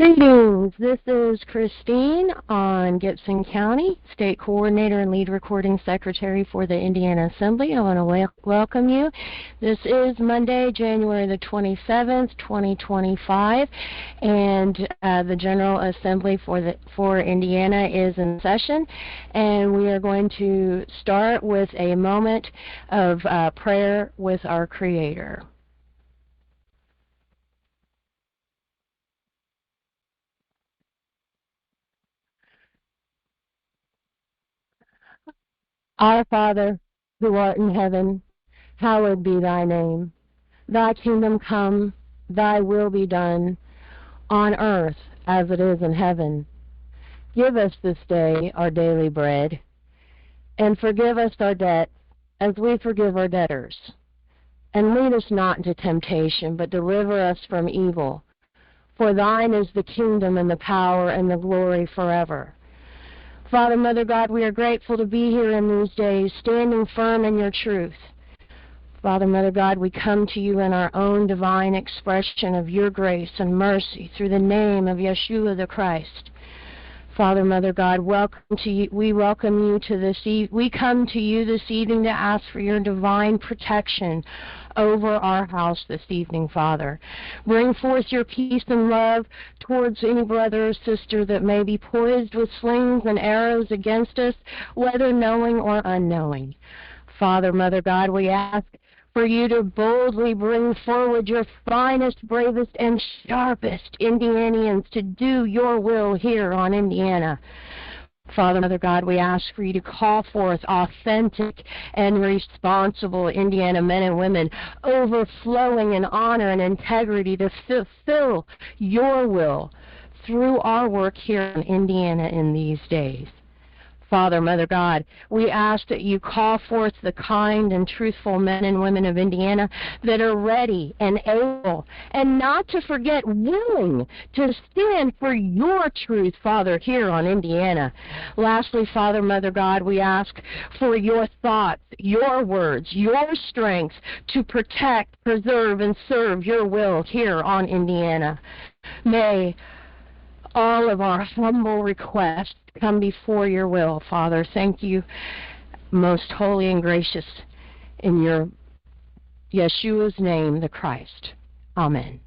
Greetings. This is Christine on Gibson County, State Coordinator and Lead Recording Secretary for the Indiana Assembly. I want to welcome you. This is Monday, January the 27th, 2025, and the General Assembly for Indiana is in session, and we are going to start with a moment of prayer with our Creator. Our Father, who art in heaven, hallowed be thy name. Thy kingdom come, thy will be done, on earth as it is in heaven. Give us this day our daily bread, and forgive us our debts as we forgive our debtors. And lead us not into temptation, but deliver us from evil. For thine is the kingdom and the power and the glory forever. Father, Mother God, we are grateful to be here in these days, standing firm in your truth. Father, Mother God, we come to you in our own divine expression of your grace and mercy through the name of Yeshua the Christ. Father, Mother God, welcome to you. We welcome you to this. We come to you this evening to ask for your divine protection over our house this evening, Father. Bring forth your peace and love towards any brother or sister that may be poised with slings and arrows against us, whether knowing or unknowing. Father, Mother God, we ask for you to boldly bring forward your finest, bravest, and sharpest Indianians to do your will here on Indiana. Father, Mother God, we ask for you to call forth authentic and responsible Indiana men and women, overflowing in honor and integrity to fulfill your will through our work here in Indiana in these days. Father, Mother God, we ask that you call forth the kind and truthful men and women of Indiana that are ready and able, and not to forget, willing to stand for your truth, Father, here on Indiana. Lastly, Father, Mother God, we ask for your thoughts, your words, your strength to protect, preserve, and serve your will here on Indiana. May all of our humble requests come before your will, Father. Thank you, most holy and gracious, in your Yeshua's name, the Christ. Amen.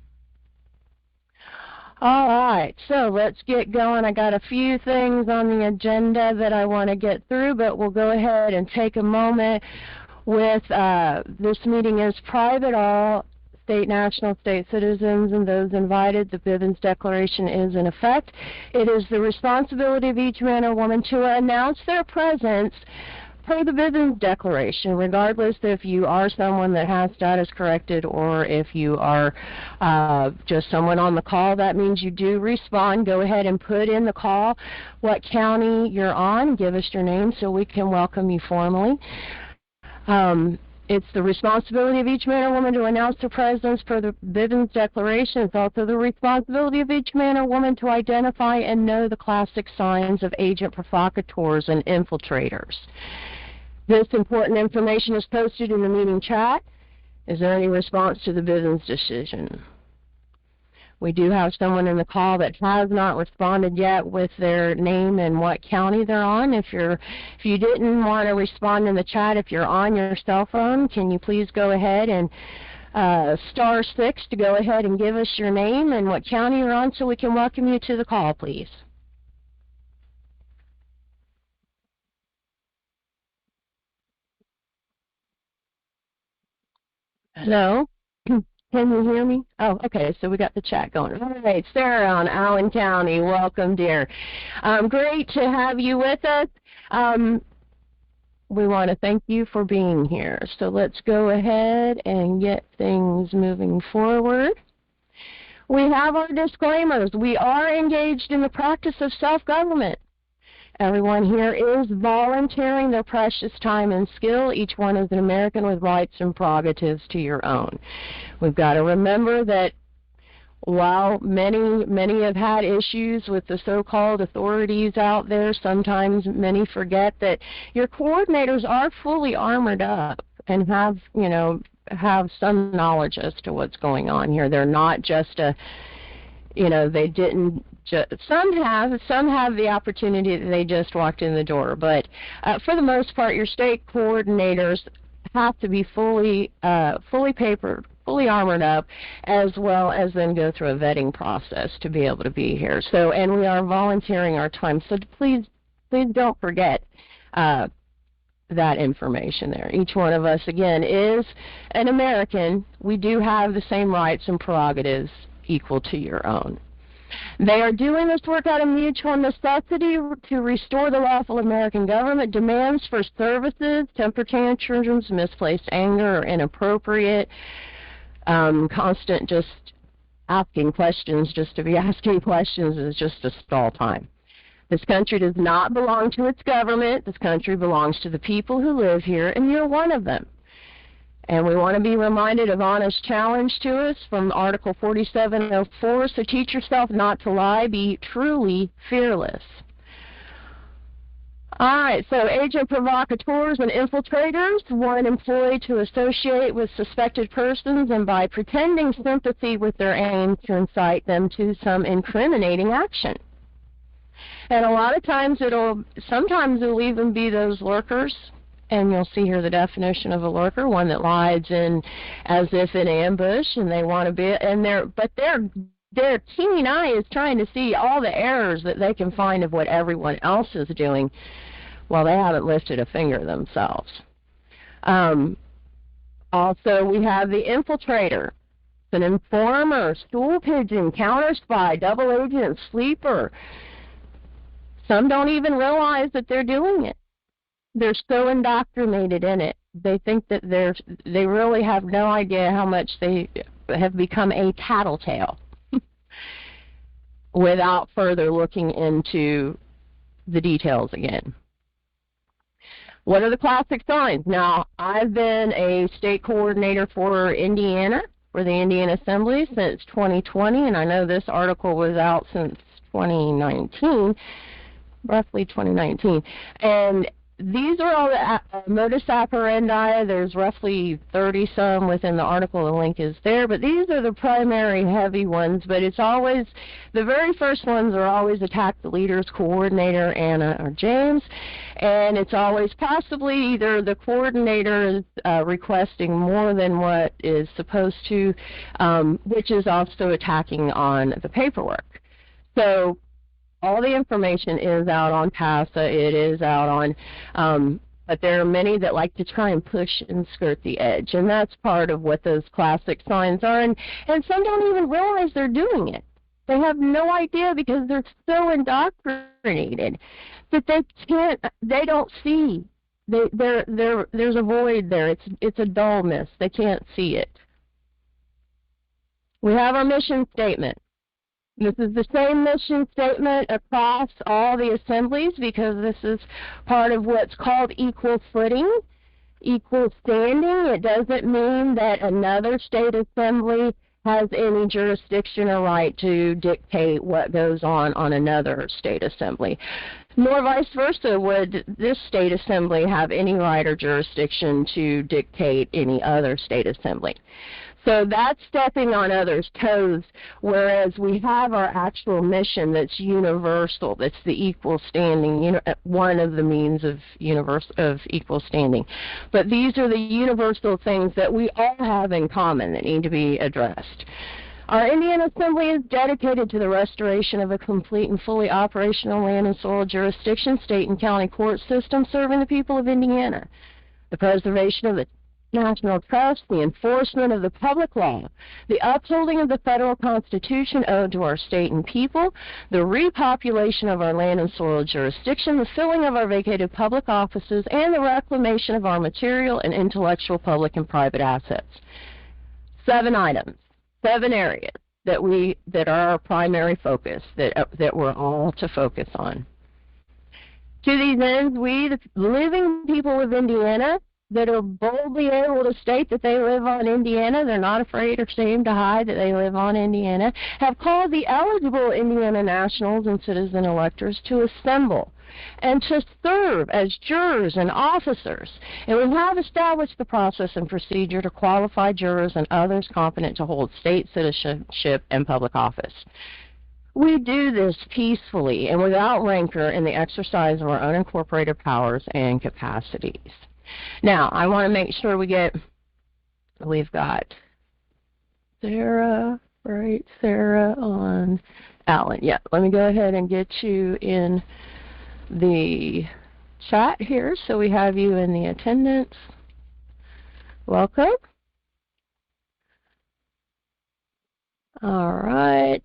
All right, so let's get going. I got a few things on the agenda that I want to get through, but we'll go ahead and take a moment with this meeting is private. All state, national, state citizens, and those invited. The Bivens Declaration is in effect. It is the responsibility of each man or woman to announce their presence per the Bivens Declaration, regardless if you are someone that has status corrected or if you are just someone on the call. That means you do respond. Go ahead and put in the call what county you're on. Give us your name so we can welcome you formally. It's the responsibility of each man or woman to announce their presence per the Bivens Declaration. It's also the responsibility of each man or woman to identify and know the classic signs of agent provocateurs and infiltrators. This important information is posted in the meeting chat. Is there any response to the Bivens decision? We do have someone in the call that has not responded yet with their name and what county they're on. If you didn't want to respond in the chat, if you're on your cell phone, can you please go ahead and *6 to go ahead and give us your name and what county you're on so we can welcome you to the call, please. Hello? Can you hear me? Oh, okay, so we got the chat going. All right, Sarah on Allen County, welcome, dear. Great to have you with us. We want to thank you for being here. So let's go ahead and get things moving forward. We have our disclaimers. We are engaged in the practice of self-government. Everyone here is volunteering their precious time and skill. Each one is an American with rights and prerogatives to your own. We've got to remember that while many have had issues with the so-called authorities out there, sometimes many forget that your coordinators are fully armored up and have some knowledge as to what's going on here. They're not just They didn't. Some have the opportunity that they just walked in the door, but for the most part, your state coordinators have to be fully papered, fully armored up, as well as then go through a vetting process to be able to be here. So, and we are volunteering our time. So please don't forget that information there. Each one of us, again, is an American. We do have the same rights and prerogatives equal to your own. They are doing this work out of mutual necessity to restore the lawful American government. Demands for services, temper tantrums, misplaced anger, or inappropriate, constant just asking questions just to be asking questions is just a stall time. This country does not belong to its government. This country belongs to the people who live here, and you're one of them. And we want to be reminded of Anna's challenge to us from Article 4704. So teach yourself not to lie. Be truly fearless. All right, so agent provocateurs and infiltrators, one employed to associate with suspected persons and by pretending sympathy with their aims to incite them to some incriminating action. And a lot of times sometimes it'll even be those lurkers. And you'll see here the definition of a lurker, one that lies in as if in ambush, and they want to be, and their keen eye is trying to see all the errors that they can find of what everyone else is doing, while they haven't lifted a finger themselves. Also, we have the infiltrator, an informer, stool pigeon, counter spy, double agent, sleeper. Some don't even realize that they're doing it. They're so indoctrinated in it. They think that they really have no idea how much they have become a tattletale without further looking into the details again. What are the classic signs? Now, I've been a state coordinator for Indiana, for the Indiana Assembly since 2020, and I know this article was out since 2019, roughly 2019. And these are all the modus operandi. There's roughly 30-some within the article. The link is there. But these are the primary heavy ones. But it's always, the very first ones are always attack the leader's coordinator, Anna or James. And it's always possibly either the coordinator is requesting more than what is supposed to, which is also attacking on the paperwork. So all the information is out on PASA. It is out on, but there are many that like to try and push and skirt the edge, and that's part of what those classic signs are. And some don't even realize they're doing it. They have no idea because they're so indoctrinated that they don't see. There's a void there. It's a dullness. They can't see it. We have our mission statement. This is the same mission statement across all the assemblies because this is part of what's called equal footing, equal standing. It doesn't mean that another state assembly has any jurisdiction or right to dictate what goes on another state assembly. Nor vice versa would this state assembly have any right or jurisdiction to dictate any other state assembly. So that's stepping on others' toes, whereas we have our actual mission that's universal, that's the equal standing, one of the means of equal standing. But these are the universal things that we all have in common that need to be addressed. Our Indiana Assembly is dedicated to the restoration of a complete and fully operational land and soil jurisdiction, state and county court system serving the people of Indiana, the preservation of the national trust, the enforcement of the public law, the upholding of the federal constitution owed to our state and people, the repopulation of our land and soil jurisdiction, the filling of our vacated public offices, and the reclamation of our material and intellectual public and private assets. 7 items, 7 areas that are our primary focus, that we're all to focus on. To these ends, we, the living people of Indiana, that are boldly able to state that they live on Indiana, they're not afraid or ashamed to hide that they live on Indiana, have called the eligible Indiana nationals and citizen electors to assemble and to serve as jurors and officers. And we have established the process and procedure to qualify jurors and others competent to hold state citizenship and public office. We do this peacefully and without rancor in the exercise of our unincorporated powers and capacities. Now, I want to make sure we've got Sarah, right? Sarah on Alan. Yeah, let me go ahead and get you in the chat here so we have you in the attendance. Welcome. All right.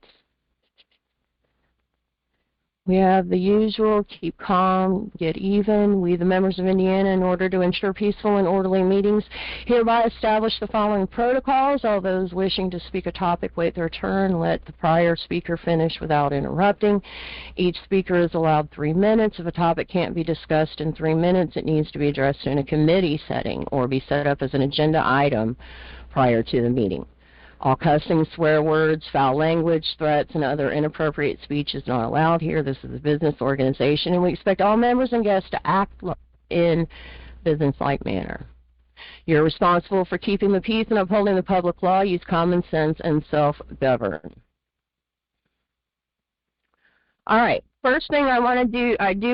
We have the usual, keep calm, get even. We, the members of Indiana, in order to ensure peaceful and orderly meetings, hereby establish the following protocols. All those wishing to speak a topic wait their turn. Let the prior speaker finish without interrupting. Each speaker is allowed 3 minutes. If a topic can't be discussed in 3 minutes, it needs to be addressed in a committee setting or be set up as an agenda item prior to the meeting. All cussing, swear words, foul language, threats, and other inappropriate speech is not allowed here. This is a business organization, and we expect all members and guests to act in business-like manner. You're responsible for keeping the peace and upholding the public law. Use common sense and self-govern. All right. First thing I do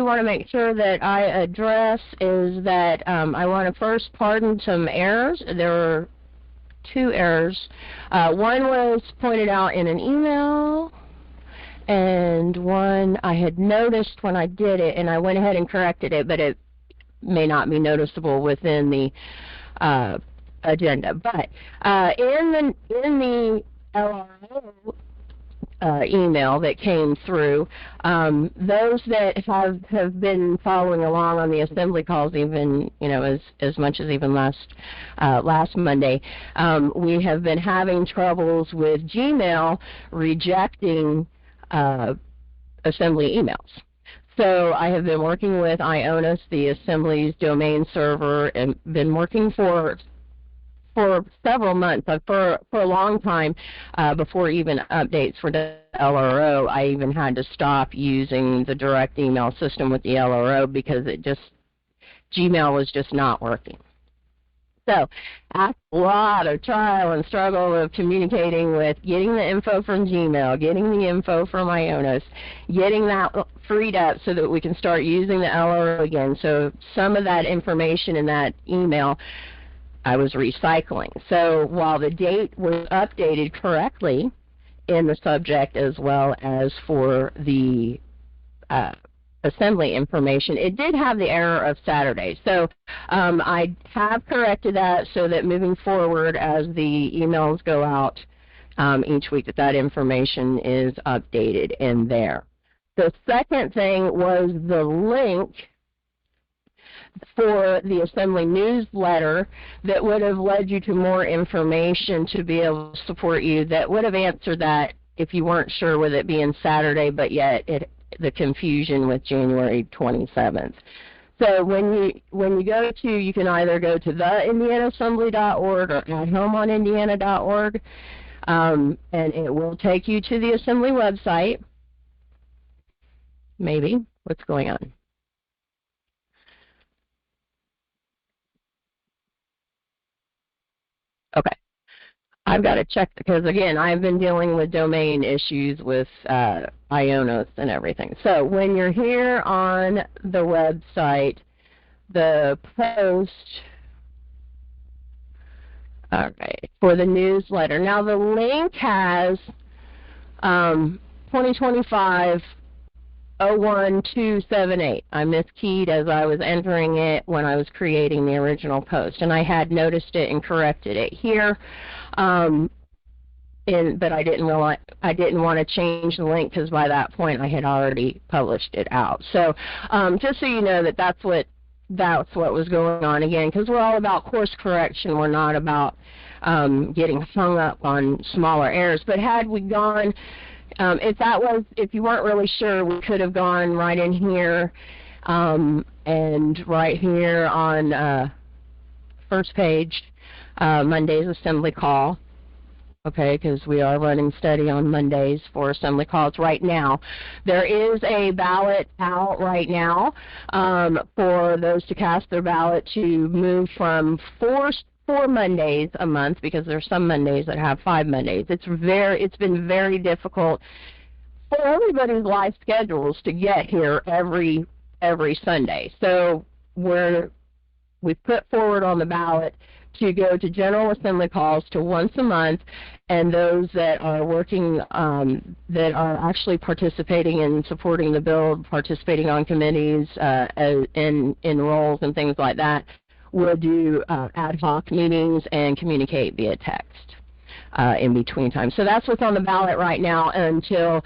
want to make sure that I address is that I want to first pardon some errors. There were 2 errors. One was pointed out in an email, and one I had noticed when I did it, and I went ahead and corrected it, but it may not be noticeable within the agenda. But in the LRO email that came through, those that have been following along on the assembly calls, even as much as even last Monday, we have been having troubles with Gmail rejecting assembly emails. So I have been working with Ionis, the Assembly's domain server, and been working for several months, for a long time, before even updates for the LRO. I even had to stop using the direct email system with the LRO because Gmail was just not working. So after a lot of trial and struggle of communicating with getting the info from Gmail, getting the info from Ionis, getting that freed up so that we can start using the LRO again. So some of that information in that email I was recycling. So while the date was updated correctly in the subject as well as for the assembly information, it did have the error of Saturday. So I have corrected that so that moving forward as the emails go out each week that information is updated in there. The second thing was the link for the Assembly newsletter that would have led you to more information to be able to support you, that would have answered that if you weren't sure with it being Saturday, but yet the confusion with January 27th. So when you go to, you can either go to theindianaassembly.org or athomeonindiana.org, and it will take you to the Assembly website. Maybe. What's going on? Okay. I've got to check because, again, I've been dealing with domain issues with Ionis and everything. So when you're here on the website, the post, all right, for the newsletter. Now the link has 2025 01278. I miskeyed as I was entering it when I was creating the original post, and I had noticed it and corrected it here. But I didn't want to change the link because by that point I had already published it out. So just so you know that's what was going on, again, because we're all about course correction. We're not about getting hung up on smaller errors. But had we gone, if you weren't really sure, we could have gone right in here and right here on first page, Monday's assembly call. Okay, because we are running steady on Mondays for assembly calls right now. There is a ballot out right now for those to cast their ballot to move from four Mondays a month, because there's some Mondays that have 5 Mondays. It's been very difficult for everybody's life schedules to get here every Sunday. So we've put forward on the ballot to go to General Assembly calls to once a month, and those that are working, that are actually participating in supporting the bill, participating on committees, in roles and things like that, will do ad hoc meetings and communicate via text in between time. So that's what's on the ballot right now until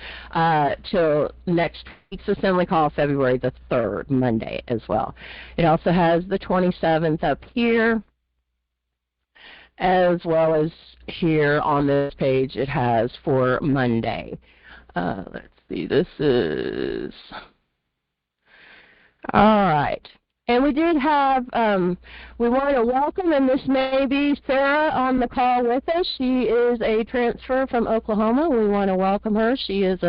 till next week's Assembly call, February the 3rd, Monday as well. It also has the 27th up here, as well as here on this page it has for Monday. Let's see, this is, all right. And we did have, we want to welcome, and this may be Sarah on the call with us. She is a transfer from Oklahoma. We want to welcome her. She is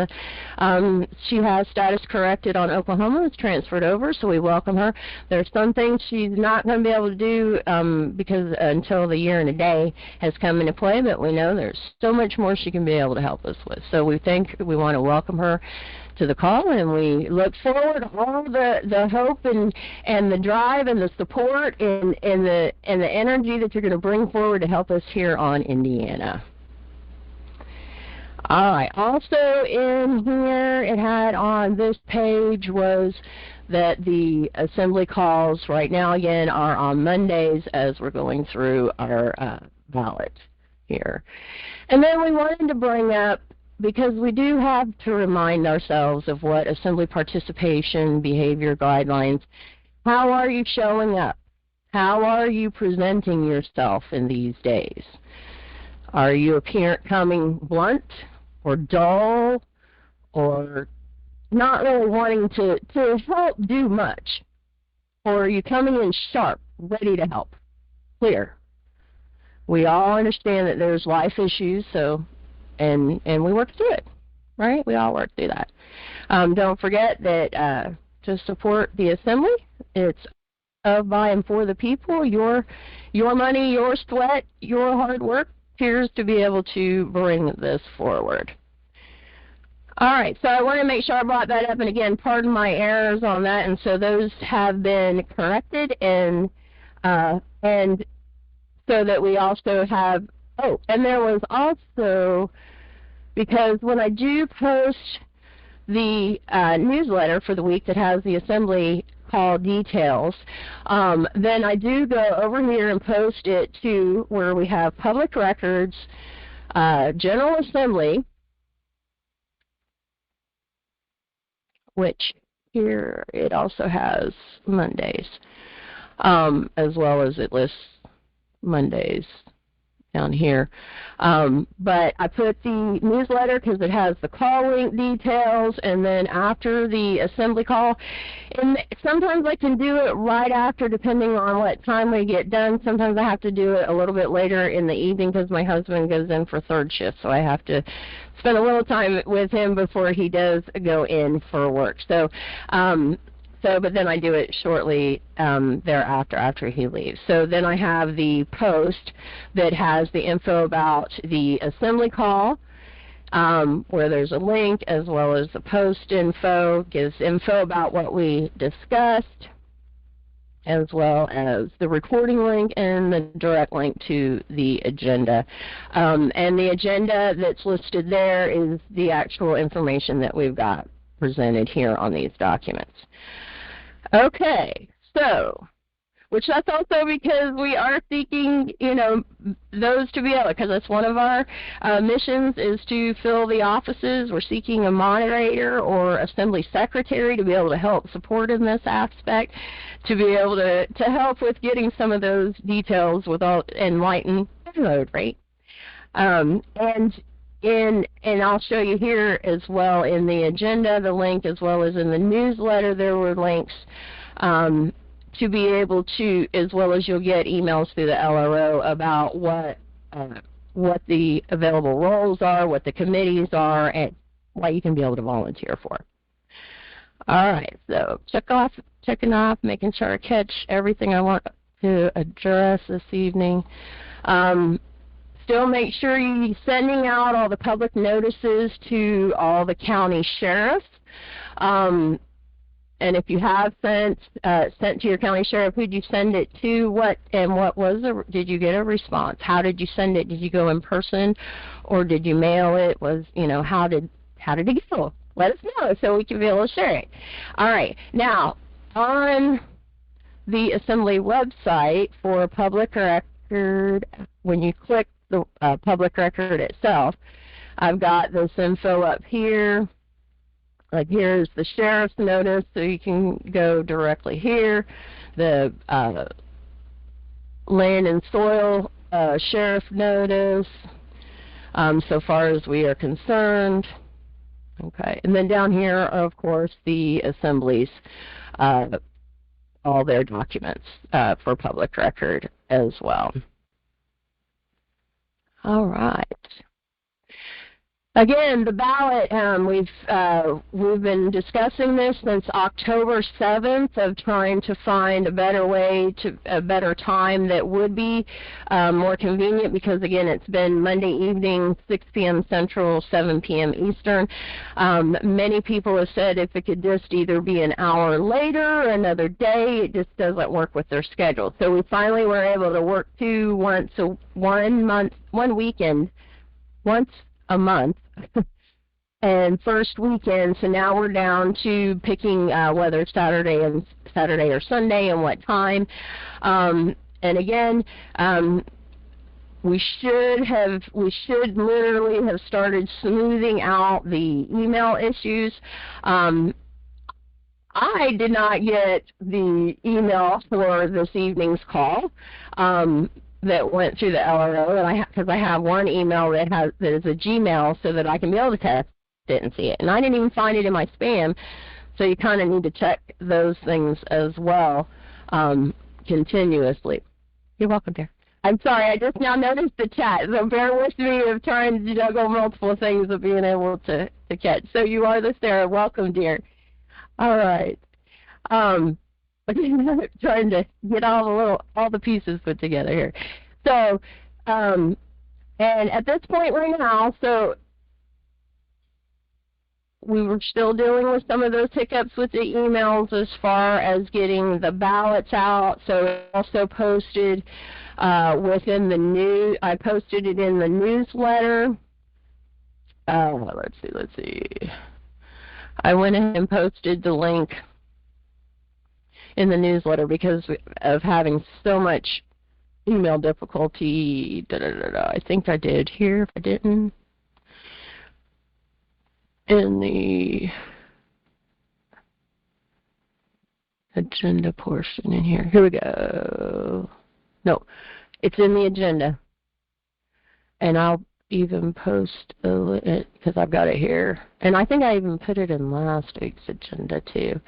she has status corrected on Oklahoma. It's transferred over, so we welcome her. There's some things she's not going to be able to do because until the year and a day has come into play, but we know there's so much more she can be able to help us with. So we want to welcome her to the call, and we look forward to all the hope and the drive and the support and the energy that you're going to bring forward to help us here on Indiana. All right. Also in here, it had on this page was that the assembly calls right now again are on Mondays as we're going through our ballot here. And then we wanted to bring up, because we do have to remind ourselves of what assembly participation behavior guidelines, how are you showing up? How are you presenting yourself in these days? Are you coming blunt or dull or not really wanting to help do much? Or are you coming in sharp, ready to help, clear? We all understand that there's life issues, so and we work through it, right? We all work through that. Don't forget that to support the assembly, it's of, by, and for the people. Your money, your sweat, your hard work appears to be able to bring this forward. All right, so I want to make sure I brought that up, and again, pardon my errors on that, and so those have been corrected, and so that we also have, oh, and there was also, because when I do post the newsletter for the week that has the assembly call details, then I do go over here and post it to where we have public records, General Assembly, which here it also has Mondays, as well as it lists Mondays down here. But I put the newsletter because it has the call link details, and then after the assembly call, and sometimes I can do it right after depending on what time we get done. Sometimes I have to do it a little bit later in the evening because my husband goes in for third shift, so I have to spend a little time with him before he does go in for work. So but then I do it shortly thereafter, after he leaves. So then I have the post that has the info about the assembly call, where there's a link, as well as the post info, gives info about what we discussed, as well as the recording link and the direct link to the agenda. And the agenda that's listed there is the actual information that we've got presented here on these documents. Okay, so, which that's also because we are seeking, those to be able, because that's one of our missions is to fill the offices. We're seeking a moderator or assembly secretary to be able to help support in this aspect, to be able to help with getting some of those details without enlightened download rate. And I'll show you here as well in the agenda, the link, as well as in the newsletter, there were links to be able to, as well as you'll get emails through the LRO about what the available roles are, what the committees are, and what you can be able to volunteer for. All right, so checking off, making sure I catch everything I want to address this evening. still make sure you're sending out all the public notices to all the county sheriffs. And if you have sent to your county sheriff, who'd you send it to? Did you get a response? How did you send it? Did you go in person, or did you mail it? How did it go? Let us know so we can be able to share it. All right. Now, on the Assembly website for public record, when you click the public record itself, I've got this info up here. Like, here's the sheriff's notice, so you can go directly here. The land and soil sheriff notice, so far as we are concerned. Okay, and then down here are, of course, the Assembly's, all their documents for public record as well. All right. Again, the ballot, we've been discussing this since October 7th of trying to find a better time that would be more convenient, because again, it's been Monday evening, 6 p.m. Central, 7 p.m. Eastern. Many people have said if it could just either be an hour later or another day, it just doesn't work with their schedule. So we finally were able to work to one weekend, once a month, and first weekend. So now we're down to picking whether Saturday or Sunday and what time. And again, we should literally have started smoothing out the email issues. I did not get the email for this evening's call. That went through the LRO, and because I have one email that is a Gmail, so that I can be able to test it and see it. And I didn't even find it in my spam, so you kind of need to check those things as well continuously. You're welcome, dear. I'm sorry, I just now noticed the chat, so bear with me of trying to juggle multiple things of being able to catch. So you are the Sarah. Welcome, dear. All right. Trying to get all the pieces put together here. So, and at this point right now, so we were still dealing with some of those hiccups with the emails as far as getting the ballots out. So it also posted within the news. I posted it in the newsletter. Let's see. I went ahead and posted the link in the newsletter because of having so much email difficulty. I think I did here. If I didn't, in the agenda portion in here. Here we go. No, it's in the agenda. And I'll even post it because I've got it here. And I think I even put it in last week's agenda too.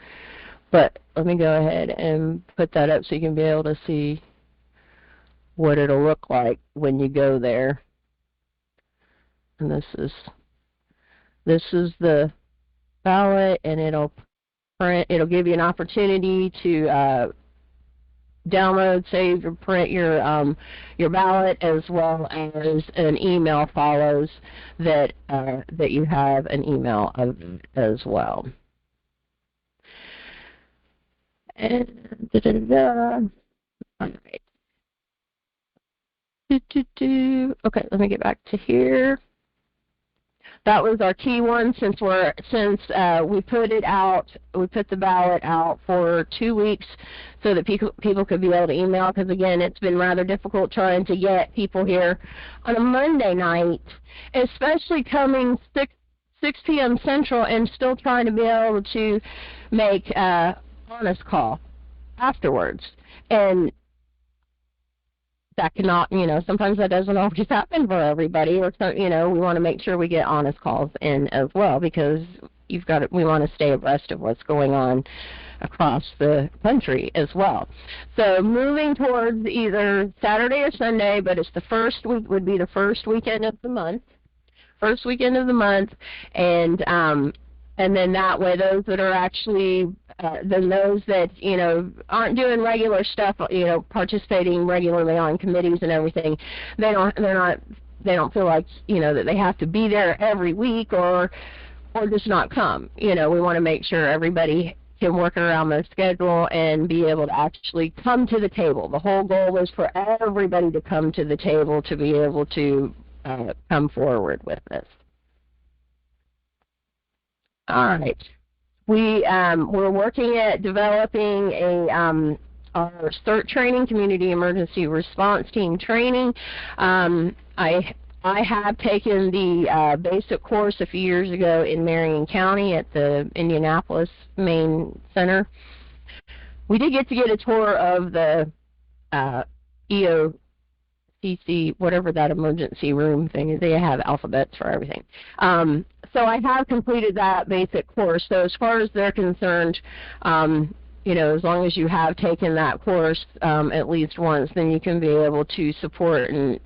But let me go ahead and put that up so you can be able to see what it'll look like when you go there. And this is the ballot, and it'll give you an opportunity to download, save, or print your ballot, as well as an email follows that you have an email of as well. And all right. Okay, let me get back to here. That was our key one since we put it out. We put the ballot out for 2 weeks so that people could be able to email. Because again, it's been rather difficult trying to get people here on a Monday night, especially coming 6 p.m. Central, and still trying to be able to make honest call afterwards. And that cannot, sometimes that doesn't always happen for everybody, or we want to make sure we get honest calls in as well, because we want to stay abreast of what's going on across the country as well. So moving towards either Saturday or Sunday, but it's the first week, would be the first weekend of the month. And then that way, those that are actually, then those that, aren't doing regular stuff, participating regularly on committees and everything, they're not they don't feel like, that they have to be there every week or just not come. We want to make sure everybody can work around their schedule and be able to actually come to the table. The whole goal is for everybody to come to the table to be able to come forward with this. All right. We're working at developing our CERT training, Community Emergency Response Team training. I have taken the basic course a few years ago in Marion County at the Indianapolis Main Center. We did get a tour of the EOCC, whatever that emergency room thing is. They have alphabets for everything. So I have completed that basic course. So as far as they're concerned, as long as you have taken that course at least once, then you can be able to support and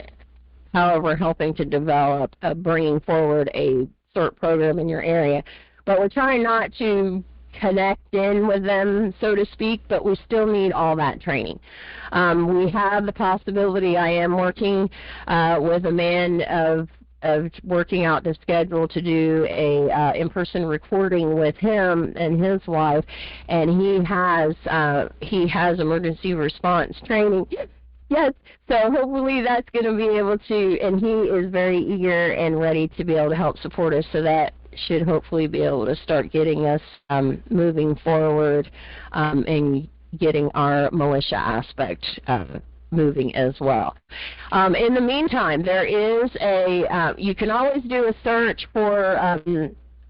however helping to develop, bringing forward a CERT program in your area. But we're trying not to connect in with them, so to speak, but we still need all that training. We have the possibility, I am working with a man of working out the schedule to do a in-person recording with him and his wife, and he has emergency response training. Yes, so hopefully that's going to be able to, and he is very eager and ready to be able to help support us, so that should hopefully be able to start getting us moving forward and getting our militia aspect moving as well. In the meantime, there is you can always do a search for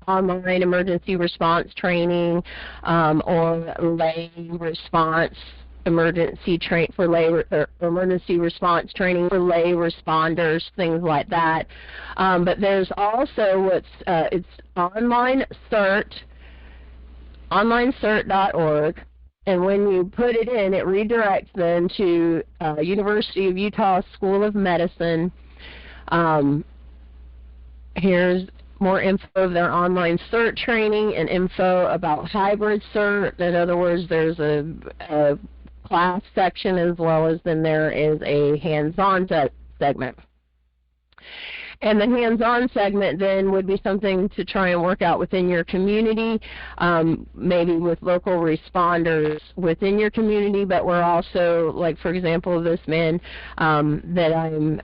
online emergency response training or lay response emergency response training for lay responders, things like that. But there's also it's onlinecert.org. And when you put it in, it redirects them to University of Utah School of Medicine. Here's more info of their online CERT training and info about hybrid CERT. In other words, there's a class section as well as then there is a hands-on segment. And the hands-on segment then would be something to try and work out within your community, maybe with local responders within your community, but we're also, like for example, this man that I'm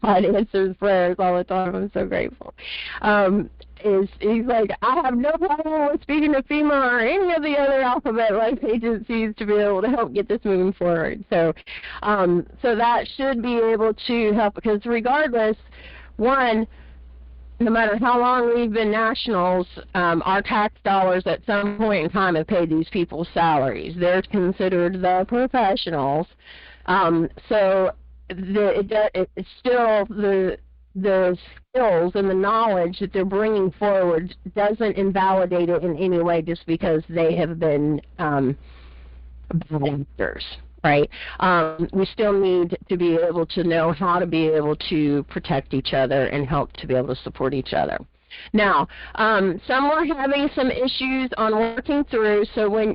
God answers prayers all the time. I'm so grateful. He's like, I have no problem with speaking to FEMA or any of the other alphabet-like agencies to be able to help get this moving forward. So that should be able to help, because regardless, one, no matter how long we've been nationals, our tax dollars at some point in time have paid these people's salaries. They're considered the professionals. So it's still the skills and the knowledge that they're bringing forward doesn't invalidate it in any way just because they have been bad actors, right? We still need to be able to know how to be able to protect each other and help to be able to support each other. Now, some were having some issues on working through,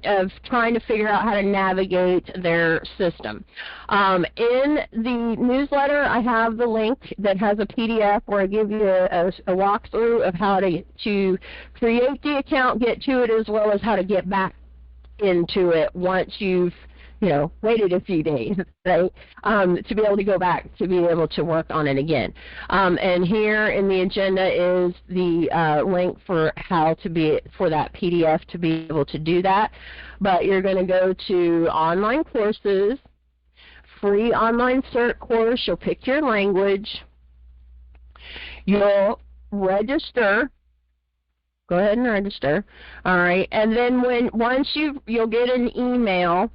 of trying to figure out how to navigate their system. In the newsletter, I have the link that has a PDF where I give you a walkthrough of how to create the account, get to it, as well as how to get back into it once you've waited a few days, right, to be able to go back to be able to work on it again. And here in the agenda is the link for for that PDF to be able to do that. But you're going to go to online courses, free online CERT course. You'll pick your language. You'll register. Go ahead and register. All right, and then once you'll get an email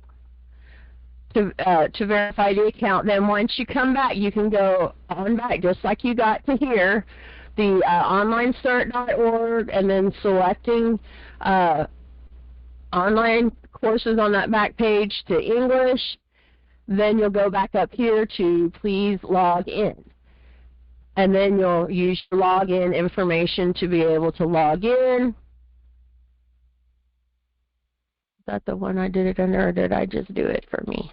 to verify the account. Then once you come back, you can go on back, just like you got to here, the onlinecert.org, and then selecting online courses on that back page to English. Then you'll go back up here to please log in. And then you'll use your login information to be able to log in. Is that the one I did it under, or did I just do it for me?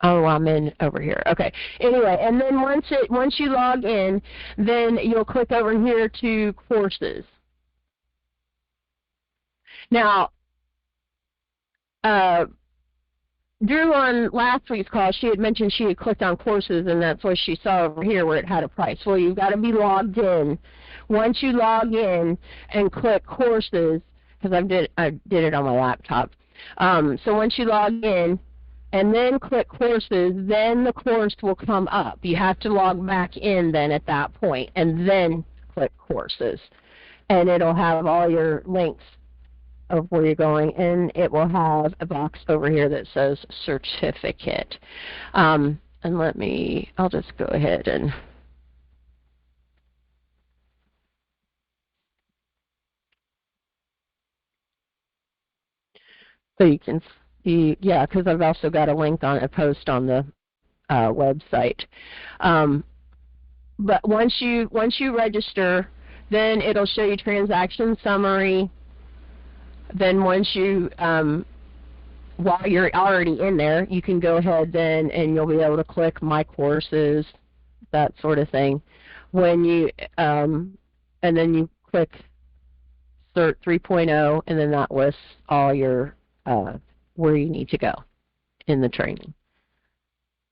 Oh, I'm in over here. Okay. Anyway, and then once you log in, then you'll click over here to courses. Now, Drew on last week's call, she had mentioned she had clicked on courses, and that's what she saw over here where it had a price. Well, you've got to be logged in. Once you log in and click courses, because I did it on my laptop. So once you log in and then click courses, then the course will come up. You have to log back in then at that point, and then click courses, and it'll have all your links of where you're going, and it will have a box over here that says certificate. And I'll just go ahead and so you can see, yeah, because I've also got a link on a post on the website. But once you register, then it'll show you transaction summary. Then once you, while you're already in there, you can go ahead then and you'll be able to click My Courses, that sort of thing. When you, and then you click Cert 3.0, and then that lists all your, where you need to go in the training.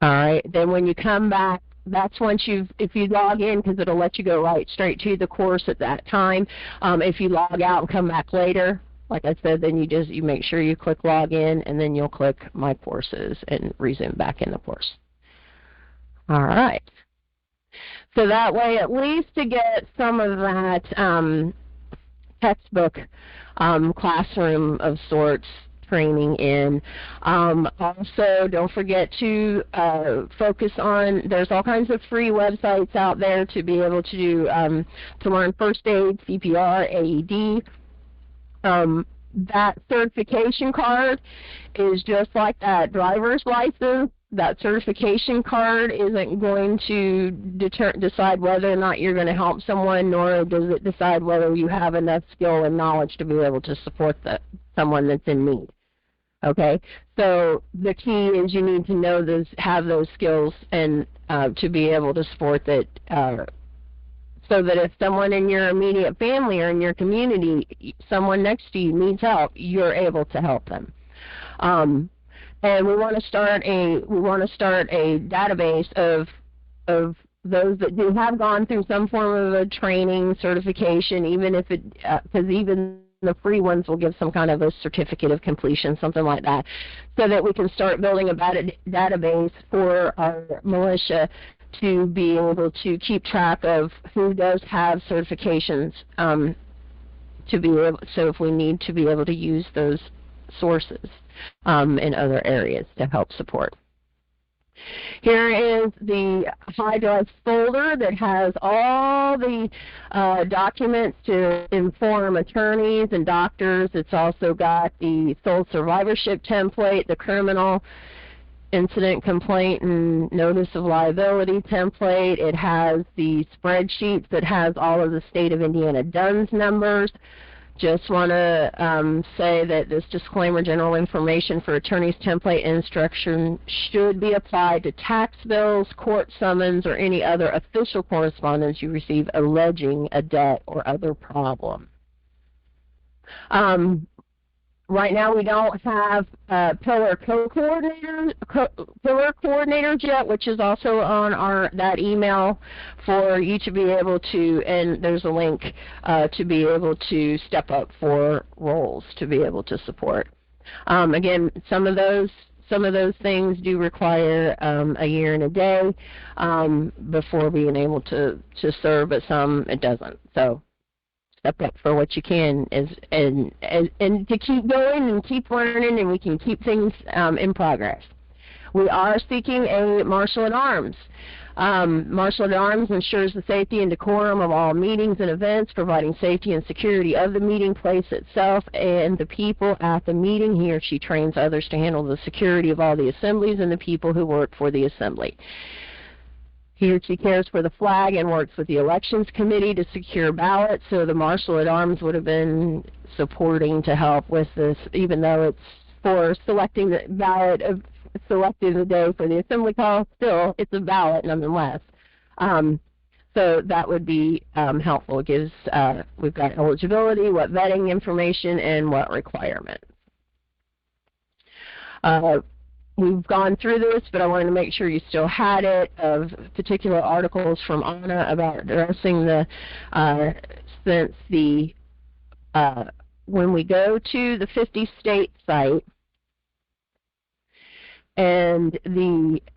All right, then when you come back, that's once if you log in, because it'll let you go right straight to the course at that time. If you log out and come back later, like I said, then you make sure you click log in, and then you'll click My Courses and resume back in the course. All right. So that way, at least to get some of that textbook classroom of sorts training in. Also, don't forget to focus on, there's all kinds of free websites out there to be able to do, to learn first aid, CPR, AED. That certification card is just like that driver's license. That certification card isn't going to decide whether or not you're going to help someone, nor does it decide whether you have enough skill and knowledge to be able to support someone that's in need. Okay, so the key is you need to know have those skills, and to be able to support that. So that if someone in your immediate family or in your community, someone next to you needs help, you're able to help them. And we want to start a database of those that have gone through some form of a training certification, even if it because even the free ones will give some kind of a certificate of completion, something like that, so that we can start building a database for our militia to be able to keep track of who does have certifications, to be able, so if we need to be able to use those sources in other areas to help support. Here is the hard drive folder that has all the documents to inform attorneys and doctors. It's also got the sole survivorship template, the criminal incident complaint and notice of liability template. It has the spreadsheets that has all of the state of Indiana DUNS numbers. Just want to say that this disclaimer, general information for attorneys template instruction should be applied to tax bills, court summons, or any other official correspondence you receive alleging a debt or other problem. Right now we don't have pillar coordinators yet, which is also on that email for you to be able to, and there's a link to be able to step up for roles to be able to support. Again, some of those things do require a year and a day before being able to serve, but some it doesn't. So step up for what you can, and to keep going and keep learning, and we can keep things in progress. We are seeking a Marshal at Arms. Marshal at Arms ensures the safety and decorum of all meetings and events, providing safety and security of the meeting place itself and the people at the meeting. He or she trains others to handle the security of all the assemblies and the people who work for the assembly. He or she cares for the flag and works with the elections committee to secure ballots. So the Marshal at Arms would have been supporting to help with this, even though it's for selecting the ballot selected a day for the assembly call. Still, it's a ballot nonetheless. So that would be helpful. It gives, we've got eligibility, what vetting information, and what requirements. We've gone through this, but I wanted to make sure you still had it, of particular articles from Anna about addressing the, since the, when we go to the 50-state site, and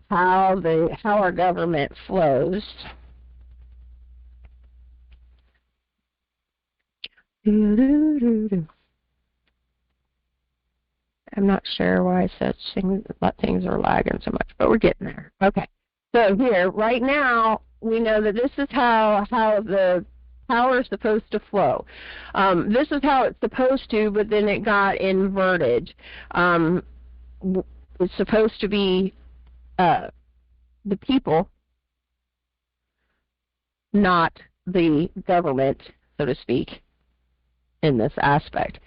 how our government flows. I'm not sure why things are lagging so much, but we're getting there. Okay. So here, right now, we know that this is how the power is supposed to flow. This is how it's supposed to, but then it got inverted. It's supposed to be the people, not the government, so to speak, in this aspect.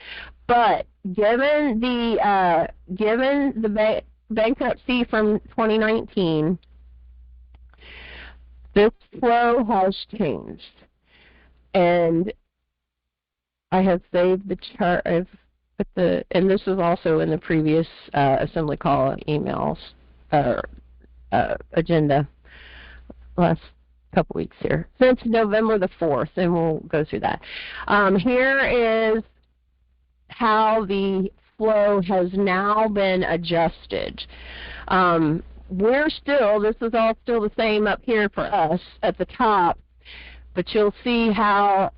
But given the bankruptcy from 2019, this flow has changed, and I have saved the chart. I've put and this was also in the previous assembly call emails agenda last couple weeks here, since November the 4th, and we'll go through that. Here is how the flow has now been adjusted. This is all still the same up here for us at the top, but you'll see how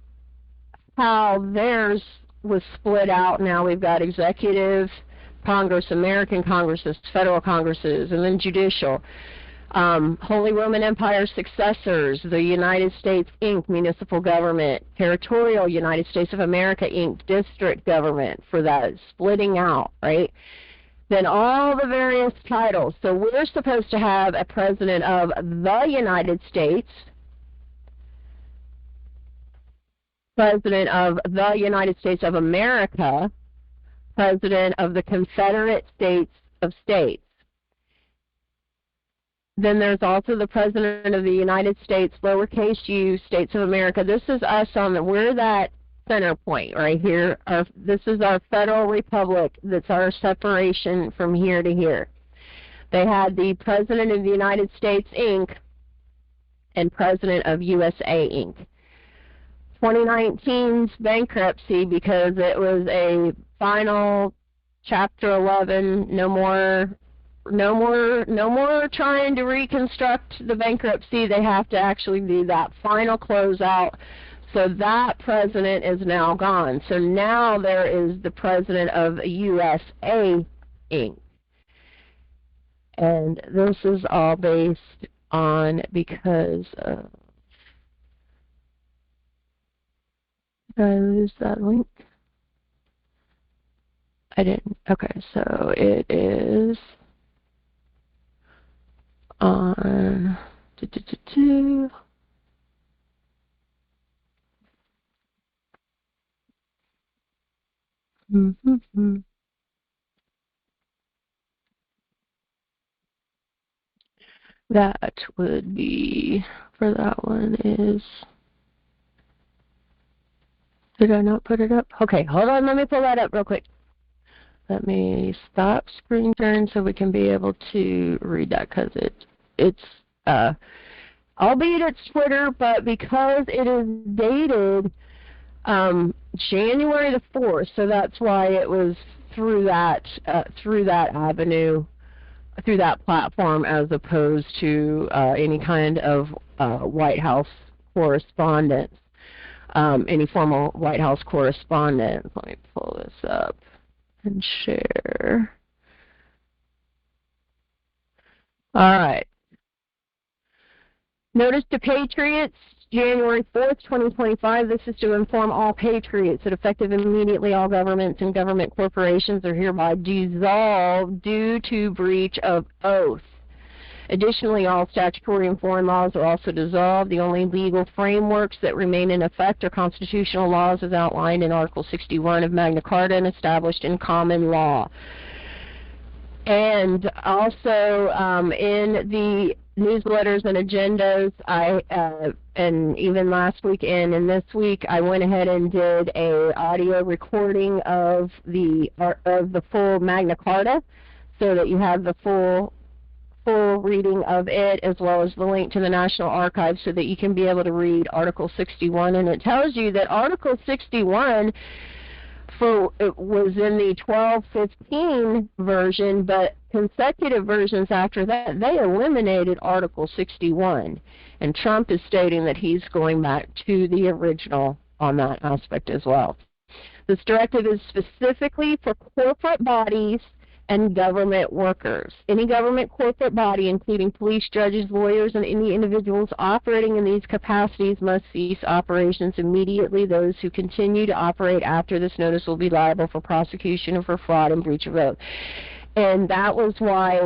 theirs was split out. Now we've got executive, Congress, American Congresses, federal Congresses, and then judicial. Holy Roman Empire successors, the United States, Inc., municipal government, territorial United States of America, Inc., district government, for that splitting out, right? Then all the various titles. So we're supposed to have a president of the United States, president of the United States of America, president of the Confederate States of States. Then there's also the President of the United States, lowercase u, States of America. This is us we're that center point right here. This is our federal republic. That's our separation from here to here. They had the President of the United States, Inc., and President of USA, Inc. 2019's bankruptcy, because it was a final Chapter 11, no more trying to reconstruct the bankruptcy. They have to actually do that final closeout. So that president is now gone. So now there is the President of USA, Inc. And this is all based on, because did I lose that link? I didn't. Okay, so it is on that would be, for that one is, did I not put it up? Okay, hold on, let me pull that up real quick. Let me stop screen sharing so we can be able to read that, because it's albeit it's Twitter, but because it is dated January the 4th, so that's why it was through that avenue, through that platform, as opposed to any kind of White House correspondence, any formal White House correspondence. Let me pull this up and share. All right. Notice to Patriots, January 4th, 2025. This is to inform all Patriots that effective immediately all governments and government corporations are hereby dissolved due to breach of oath. Additionally, all statutory and foreign laws are also dissolved. The only legal frameworks that remain in effect are constitutional laws as outlined in Article 61 of Magna Carta and established in common law. And also in the newsletters and agendas, and even last weekend and this week, I went ahead and did a audio recording of the full Magna Carta, so that you have the full reading of it, as well as the link to the National Archives, so that you can be able to read Article 61. And it tells you that Article 61 it was in the 1215 version, but consecutive versions after that, they eliminated Article 61. And Trump is stating that he's going back to the original on that aspect as well. This directive is specifically for corporate bodies and government workers. Any government corporate body, including police, judges, lawyers, and any individuals operating in these capacities, must cease operations immediately. Those who continue to operate after this notice will be liable for prosecution for fraud and breach of oath. And that was why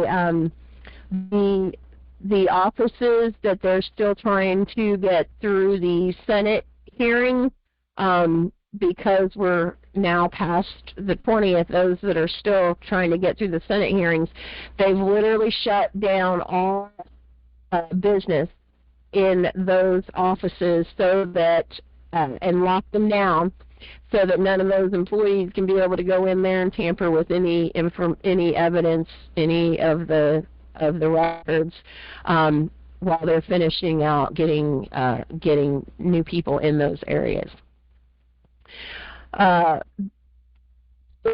the offices that they're still trying to get through the Senate hearing, because we're now past the 20th, those that are still trying to get through the Senate hearings, they've literally shut down all business in those offices so that, and locked them down, so that none of those employees can be able to go in there and tamper with any evidence, any of the records, while they're finishing out getting new people in those areas. It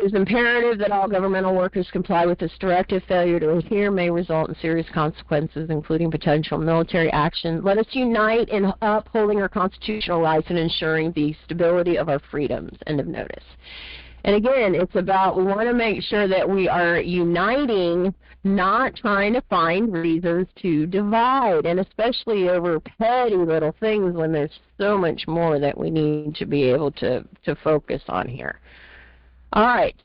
is imperative that all governmental workers comply with this directive. Failure to adhere may result in serious consequences, including potential military action. Let us unite in upholding our constitutional rights and ensuring the stability of our freedoms. End of notice. And again, it's about, we want to make sure that we are uniting, not trying to find reasons to divide, and especially over petty little things when there's so much more that we need to be able to focus on here. All right.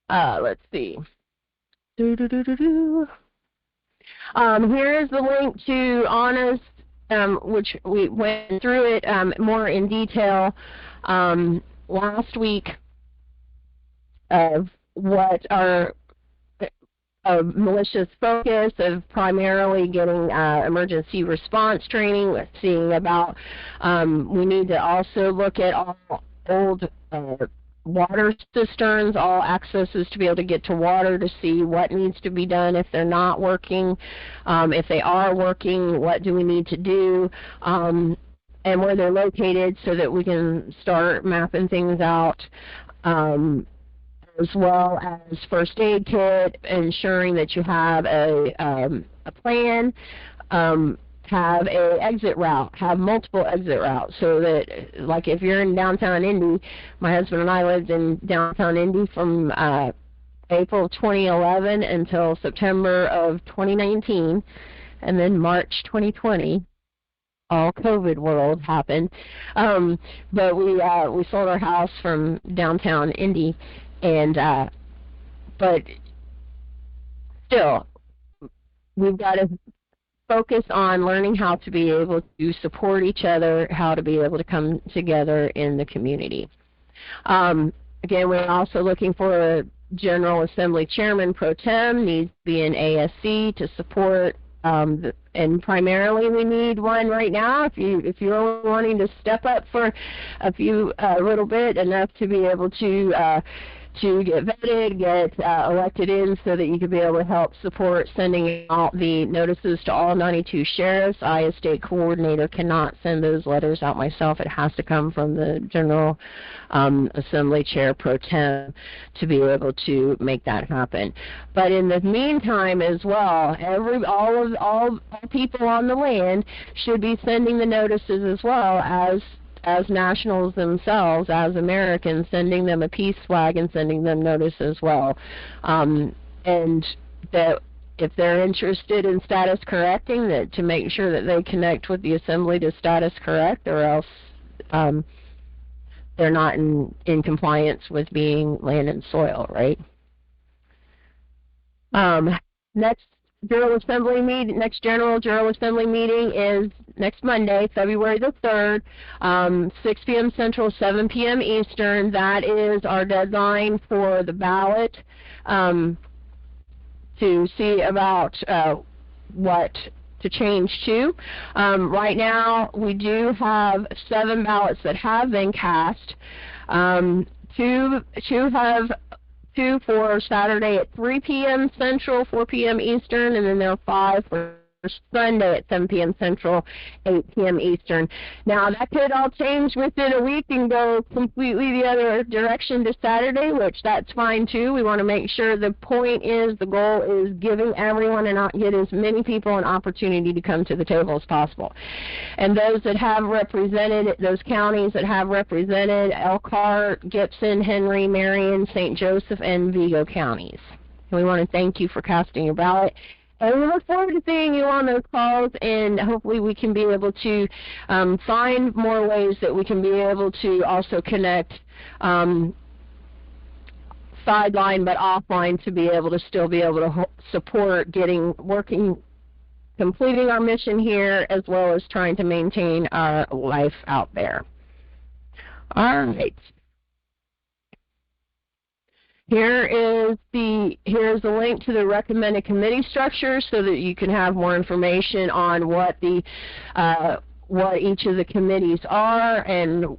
Let's see. Here is the link to Honest, which we went through it more in detail last week, of what our militia's focus of primarily getting emergency response training, seeing about we need to also look at all old water cisterns, all accesses to be able to get to water, to see what needs to be done if they're not working. If they are working, what do we need to do, and where they're located, so that we can start mapping things out, as well as first aid kit, ensuring that you have a plan, have a exit route, have multiple exit routes, so that, like, if you're in downtown Indy, my husband and I lived in downtown Indy from April 2011 until September of 2019, and then March 2020, all COVID world happened. But we sold our house from downtown Indy, and but still, we've got to focus on learning how to be able to support each other, how to be able to come together in the community. Again, we're also looking for a General Assembly Chairman Pro Tem, needs to be an ASC to support, and primarily we need one right now. If you're only wanting to step up for a little bit, enough to be able to get vetted, get elected in, so that you could be able to help support sending out the notices to all 92 sheriffs. I, as state coordinator, cannot send those letters out myself. It has to come from the General Assembly Chair Pro Tem to be able to make that happen. But in the meantime as well, all people on the land should be sending the notices as well, as nationals themselves, as Americans, sending them a peace flag and sending them notice as well. And that if they're interested in status correcting, that to make sure that they connect with the Assembly to status correct, or else they're not in compliance with being land and soil, right? Next General Assembly meeting, next General Assembly meeting is next Monday, February the 3rd, 6 p.m. Central, 7 p.m. Eastern. That is our deadline for the ballot to see about what to change to. Right now, we do have 7 ballots that have been cast. Two for Saturday at 3 p.m. Central, 4 p.m. Eastern, and then there are 5 for Sunday at 7 p.m. Central, 8 p.m. Eastern. Now, that could all change within a week and go completely the other direction to Saturday, which that's fine too. We want to make sure the point is, the goal is giving everyone and get as many people an opportunity to come to the table as possible. And those that have represented, those counties that have represented Elkhart, Gibson, Henry, Marion, St. Joseph, and Vigo counties. And we want to thank you for casting your ballot. And we look forward to seeing you on those calls, and hopefully we can be able to find more ways that we can be able to also connect sideline but offline to be able to still be able to support completing our mission here, as well as trying to maintain our life out there. All right. Here's the link to the recommended committee structure so that you can have more information on what each of the committees are, and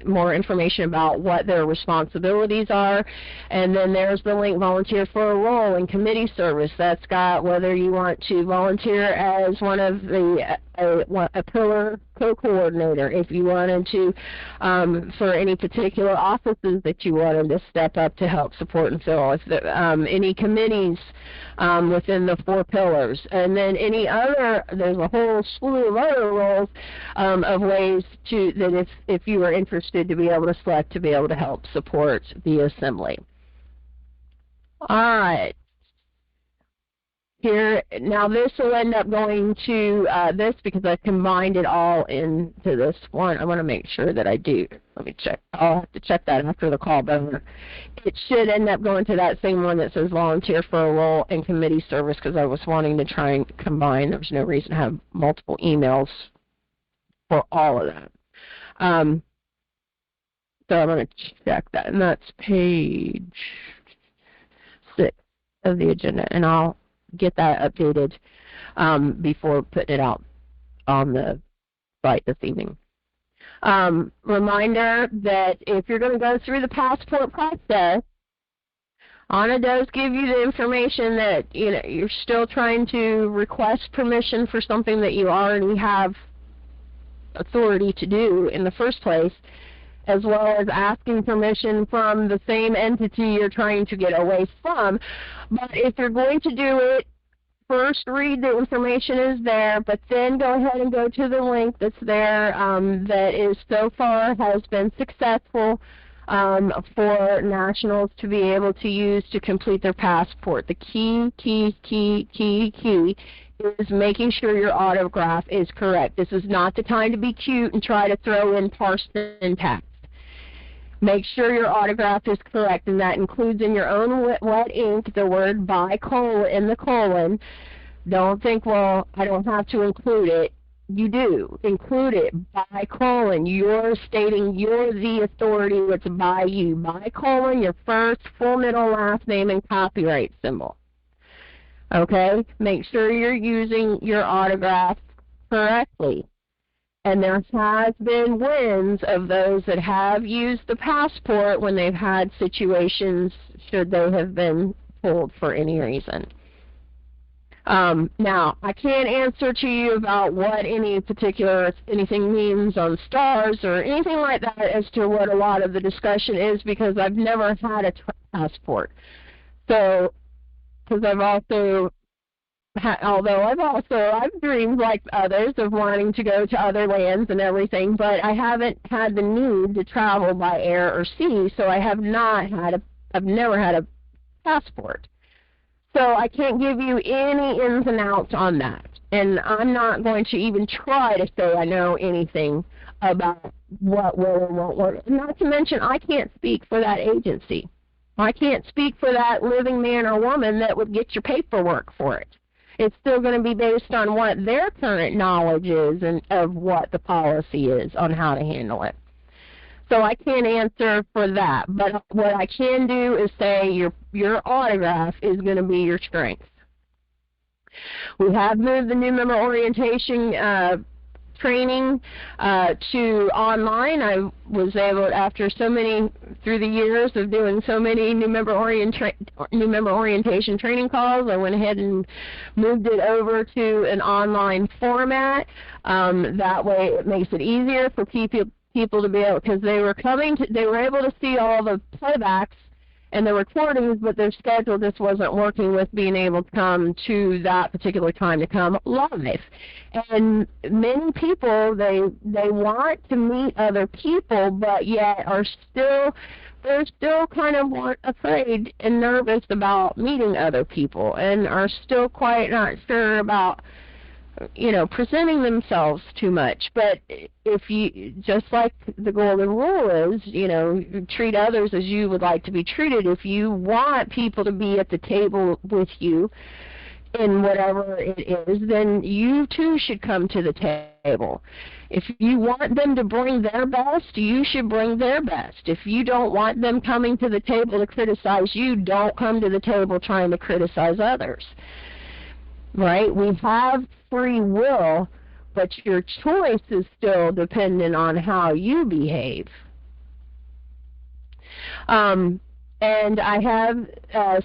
more information about what their responsibilities are. And then there's the link, volunteer for a role in committee service. That's got whether you want to volunteer as one of the a pillar co-coordinator, if you wanted to for any particular offices that you wanted to step up to help support and fill, if any committees within the 4 pillars, and then any other, there's a whole slew of other roles of ways to, that if you are interested, to be able to select to be able to help support the assembly. All right. Here, now this will end up going to this, because I combined it all into this one. I want to make sure that I do. Let me check. I'll have to check that after the call, but it should end up going to that same one that says volunteer for a role in committee service, because I was wanting to try and combine. There's no reason to have multiple emails for all of that. So I'm going to check that, and that's page 6 of the agenda, and I'll get that updated before putting it out on the site this evening. Reminder that if you're going to go through the passport process, Anna does give you the information that you're still trying to request permission for something that you already have authority to do in the first place, as well as asking permission from the same entity you're trying to get away from. But if you're going to do it, first read the information is there, but then go ahead and go to the link that's there that is so far has been successful for nationals to be able to use to complete their passport. The key is making sure your autograph is correct. This is not the time to be cute and try to throw in parse syntax. Make sure your autograph is correct, and that includes in your own wet ink the word bicolon in the colon. Don't think, well, I don't have to include it. You do. Include it. Bicolon. You're stating you're the authority that's by you. Bicolon, your first, full, middle, last name, and copyright symbol. Okay? Make sure you're using your autograph correctly. And there has been wins of those that have used the passport when they've had situations should they have been pulled for any reason. Now, I can't answer to you about what anything means on stars or anything like that as to what a lot of the discussion is, because I've never had a passport. So, because I've dreamed like others of wanting to go to other lands and everything, but I haven't had the need to travel by air or sea, so I've never had a passport. So I can't give you any ins and outs on that. And I'm not going to even try to say I know anything about what will or won't work. Not to mention, I can't speak for that agency. I can't speak for that living man or woman that would get your paperwork for it. It's still going to be based on what their current knowledge is and of what the policy is on how to handle it. So I can't answer for that. But what I can do is say your autograph is going to be your strength. We have moved the new member orientation training to online. I was able, after through the years of doing so many new member orientation training calls, I went ahead and moved it over to an online format. That way it makes it easier for people to be able, because they were able to see all the playbacks and the recordings, but their schedule just wasn't working with being able to come to that particular time to come live. And many people, they want to meet other people, but yet they're still kind of afraid and nervous about meeting other people, and are still quite not sure about, presenting themselves too much. But if you, just like the golden rule is, treat others as you would like to be treated. If you want people to be at the table with you in whatever it is, then you too should come to the table. If you want them to bring their best, you should bring their best. If you don't want them coming to the table to criticize you, don't come to the table trying to criticize others. Right? We have free will, but your choice is still dependent on how you behave. And I have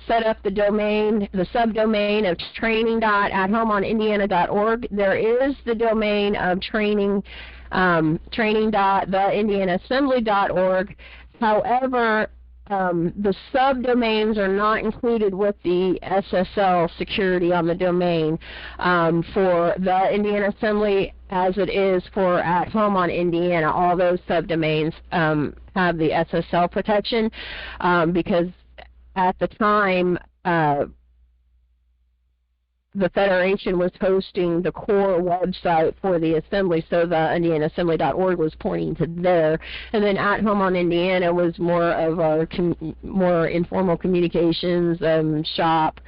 set up the domain, the subdomain of training.athomeonindiana.org. There is the domain of training.theindianaassembly.org. However, the subdomains are not included with the SSL security on the domain for the Indiana Assembly, as it is for At Home on Indiana. All those subdomains have the SSL protection because at the time the Federation was hosting the core website for the Assembly, so the IndianaAssembly.org was pointing to there. And then At Home on Indiana was more of our more informal communications, shop,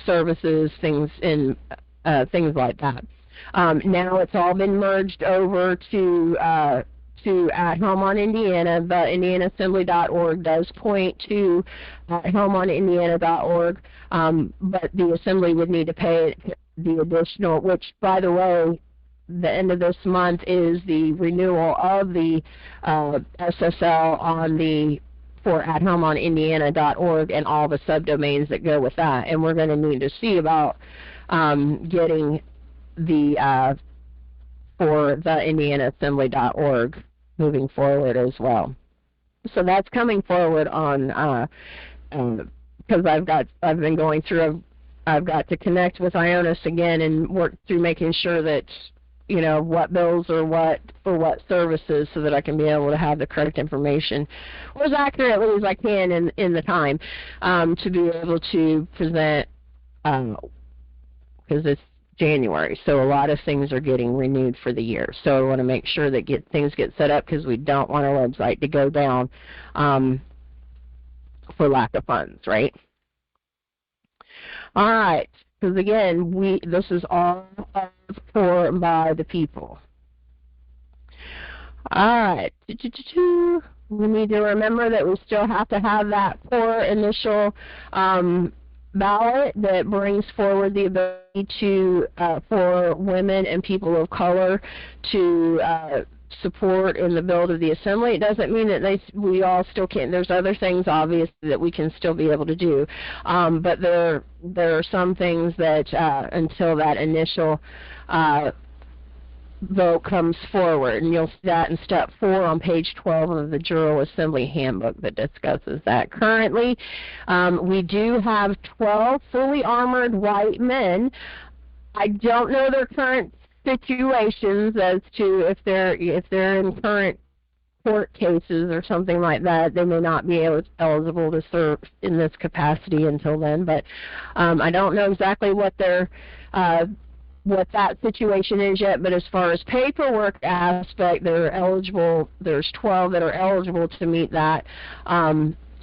services, things like that. Now it's all been merged over to At Home on Indiana. The IndianaAssembly.org does point to AtHomeOnIndiana.org, but the Assembly would need to pay the additional, which, by the way, the end of this month is the renewal of the SSL for AtHomeOnIndiana.org and all the subdomains that go with that. And we're going to need to see about getting the for the IndianaAssembly.org moving forward as well. So that's coming forward on because I've got to connect with IONUS again and work through making sure that what bills are for what services, so that I can be able to have the correct information or as accurately as I can in the time to be able to present, because it's January, so a lot of things are getting renewed for the year. So I want to make sure that things get set up, because we don't want our website to go down for lack of funds, right? All right, because again, this is all for and by the people. All right, we need to remember that we still have to have that core initial ballot that brings forward the ability to for women and people of color to support in the build of the Assembly. It doesn't mean that we all still can't. There's other things, obviously, that we can still be able to do, but there are some things that until that initial vote comes forward, and you'll see that in step 4 on page 12 of the General Assembly Handbook that discusses that. Currently, we do have 12 fully armored white men. I don't know their current situations as to if they're in current court cases or something like that. They may not be eligible to serve in this capacity until then, but I don't know exactly what that situation is yet, but as far as paperwork aspect, they're eligible. There's 12 that are eligible to meet that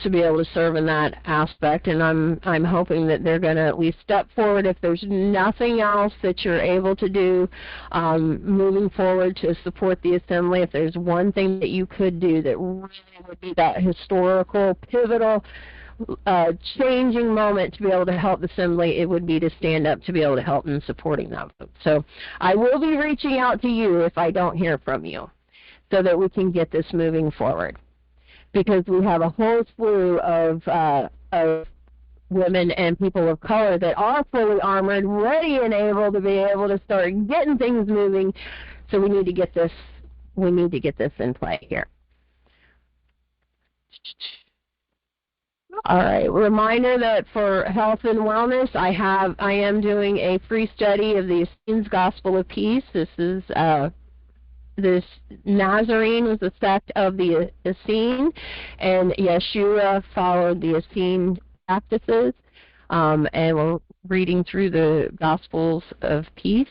to be able to serve in that aspect, and I'm hoping that they're going to at least step forward if there's nothing else that you're able to do moving forward to support the assembly. If there's one thing that you could do that really would be that historical, pivotal, changing moment to be able to help the assembly, it would be to stand up to be able to help in supporting that vote. So I will be reaching out to you if I don't hear from you, so that we can get this moving forward, because we have a whole slew of women and people of color that are fully armored, ready and able to be able to start getting things moving. So we need to get this. We need to get this in play here. All right. Reminder that for health and wellness, I am doing a free study of the Essenes Gospel of Peace. This Nazarene was a sect of the Essene, and Yeshua followed the Essene practices, and we're reading through the Gospels of Peace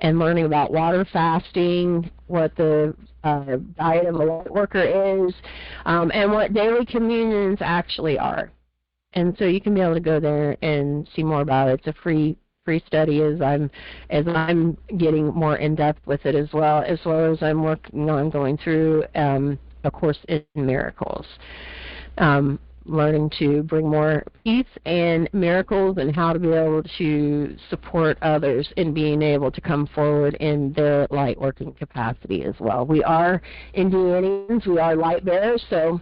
and learning about water fasting, what the diet of a light worker is, and what daily communions actually are. And so you can be able to go there and see more about it. It's a free study as I'm getting more in depth with it, as well as I'm working on going through a course in miracles, learning to bring more peace and miracles and how to be able to support others in being able to come forward in their light working capacity as well. We are Indianians, we are light bearers, so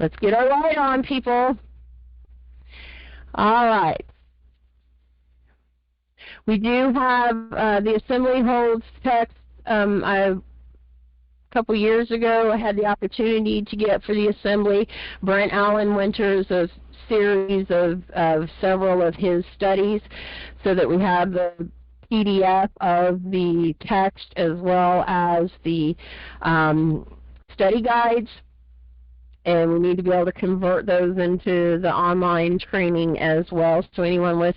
let's get our light on, people. All right. We do have the Assembly Holds text. A couple years ago, I had the opportunity to get for the Assembly Brent Allen Winters a series of several of his studies, so that we have the PDF of the text as well as the study guides. And we need to be able to convert those into the online training as well. So anyone with,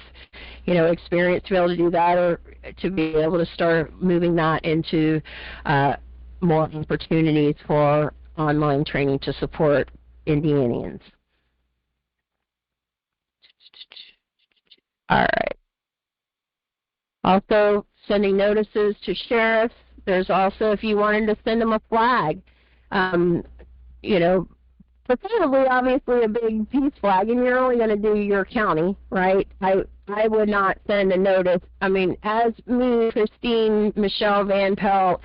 experience to be able to do that, or to be able to start moving that into more opportunities for online training to support Indianians. All right. Also, sending notices to sheriffs. There's also, if you wanted to send them a flag, preferably, obviously, a big peace flag, and you're only going to do your county, right? I would not send a notice. I mean, as me, Christine Michelle Van Pelt,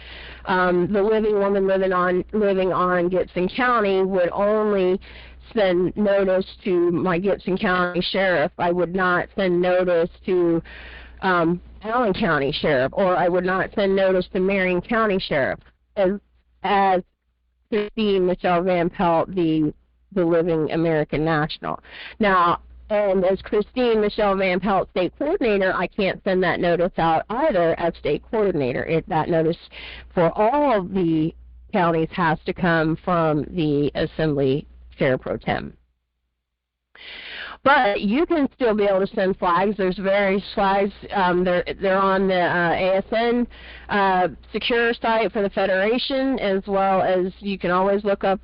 the living woman living on Gibson County, would only send notice to my Gibson County Sheriff. I would not send notice to Allen County Sheriff, or I would not send notice to Marion County Sheriff. As Christine Michelle Van Pelt, the Living American National. Now, and as Christine Michelle Van Pelt, state coordinator, I can't send that notice out either as state coordinator. That notice for all of the counties has to come from the Assembly Chair Pro Tem. But you can still be able to send flags. There's various flags. They're on the ASN secure site for the Federation, as well as you can always look up,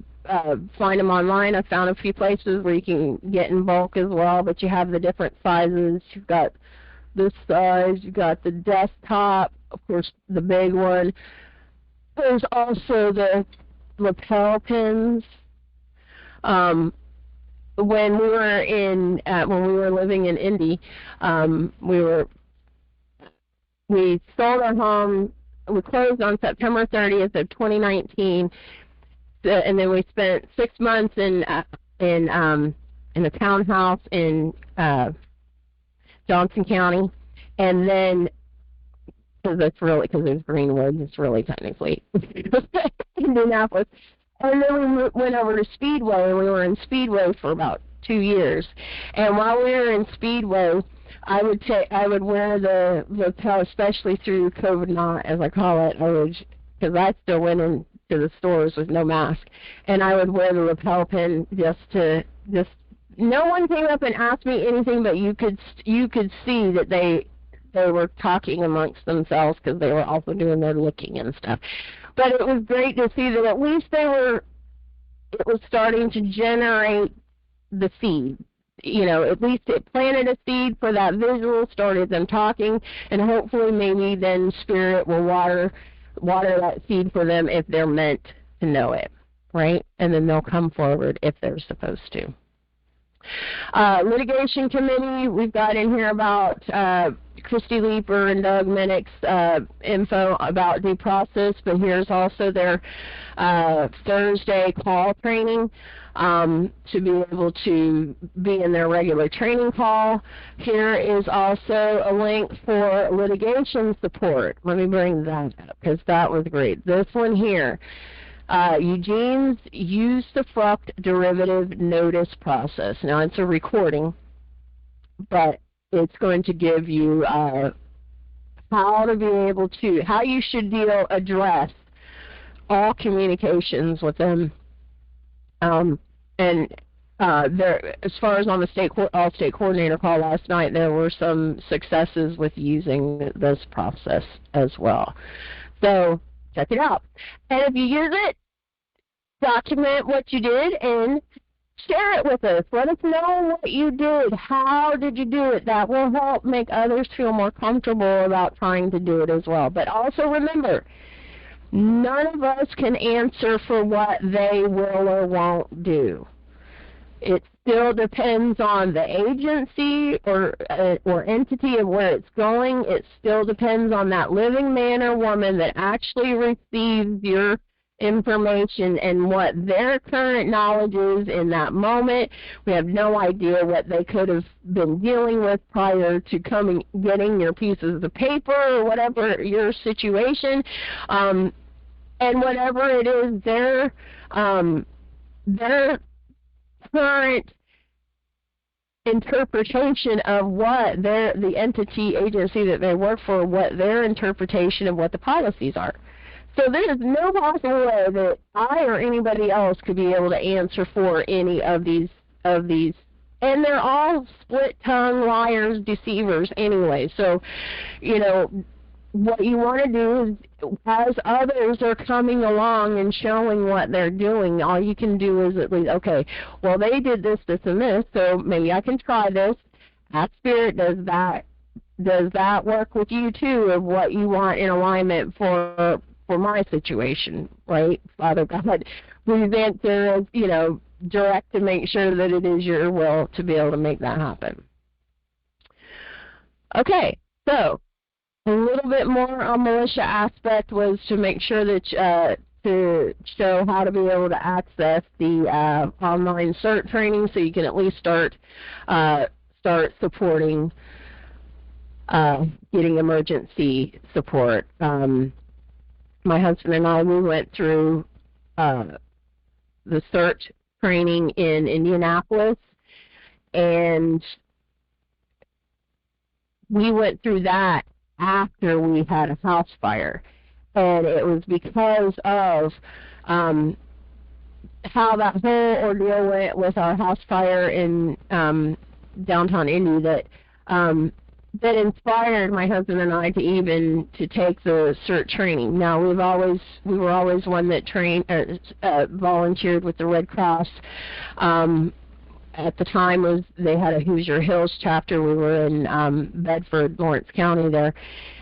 find them online. I found a few places where you can get in bulk as well, but you have the different sizes. You've got this size. You've got the desktop, of course, the big one. There's also the lapel pins. When we were living in Indy, we sold our home. We closed on September 30th of 2019, and then we spent 6 months in a townhouse in Johnson County, and then because there's Greenwood, it's really technically Indianapolis. And then we went over to Speedway, and we were in Speedway for about 2 years. And while we were in Speedway, I would wear the lapel, especially through COVID knot, as I call it, because I still went into the stores with no mask, and I would wear the lapel pin just. No one came up and asked me anything, but you could see that they were talking amongst themselves because they were also doing their looking and stuff. But it was great to see that at least it was starting to generate the seed. You know, at least it planted a seed for that visual, started them talking, and hopefully maybe then Spirit will water that seed for them if they're meant to know it, right? And then they'll come forward if they're supposed to. Litigation committee, we've got in here about Christy Leeper and Doug Minnick's info about due process, but here's also their Thursday call training to be able to be in their regular training call. Here is also a link for litigation support. Let me bring that up because that was great. This one here. Eugene's usufruct derivative notice process. Now, it's a recording, but it's going to give you how to be able to, how you should address all communications with them. There, as far as on the all-state coordinator call last night, there were some successes with using this process as well. So, check it out. And if you use it, document what you did and share it with us. Let us know what you did. How did you do it? That will help make others feel more comfortable about trying to do it as well. But also remember, none of us can answer for what they will or won't do. It still depends on the agency or entity of where it's going. It still depends on that living man or woman that actually receives your information and what their current knowledge is in that moment. We have no idea what they could have been dealing with prior to getting your pieces of paper or whatever your situation, and whatever it is their current interpretation of what the entity agency that they work for, what their interpretation of what the policies are. So there is no possible way that I or anybody else could be able to answer for any of these, and they're all split-tongue liars, deceivers anyway. So, you know, what you want to do is, as others are coming along and showing what they're doing, all you can do is at least, okay, well, they did this, this, and this, so maybe I can try this. Ask Spirit, does that work with you too, of what you want in alignment for my situation, right? Father God, please answer as, you know, direct to make sure that it is your will to be able to make that happen. Okay, so a little bit more on militia aspect was to make sure that to show how to be able to access the online CERT training, so you can at least start supporting getting emergency support. My husband and I, we went through the CERT training in Indianapolis, and we went through that after we had a house fire. And it was because of how that whole ordeal went with our house fire in downtown Indy that inspired my husband and I to take the CERT training. Now, we were always one that volunteered with the Red Cross. At the time, they had a Hoosier Hills chapter. We were in Bedford, Lawrence County there.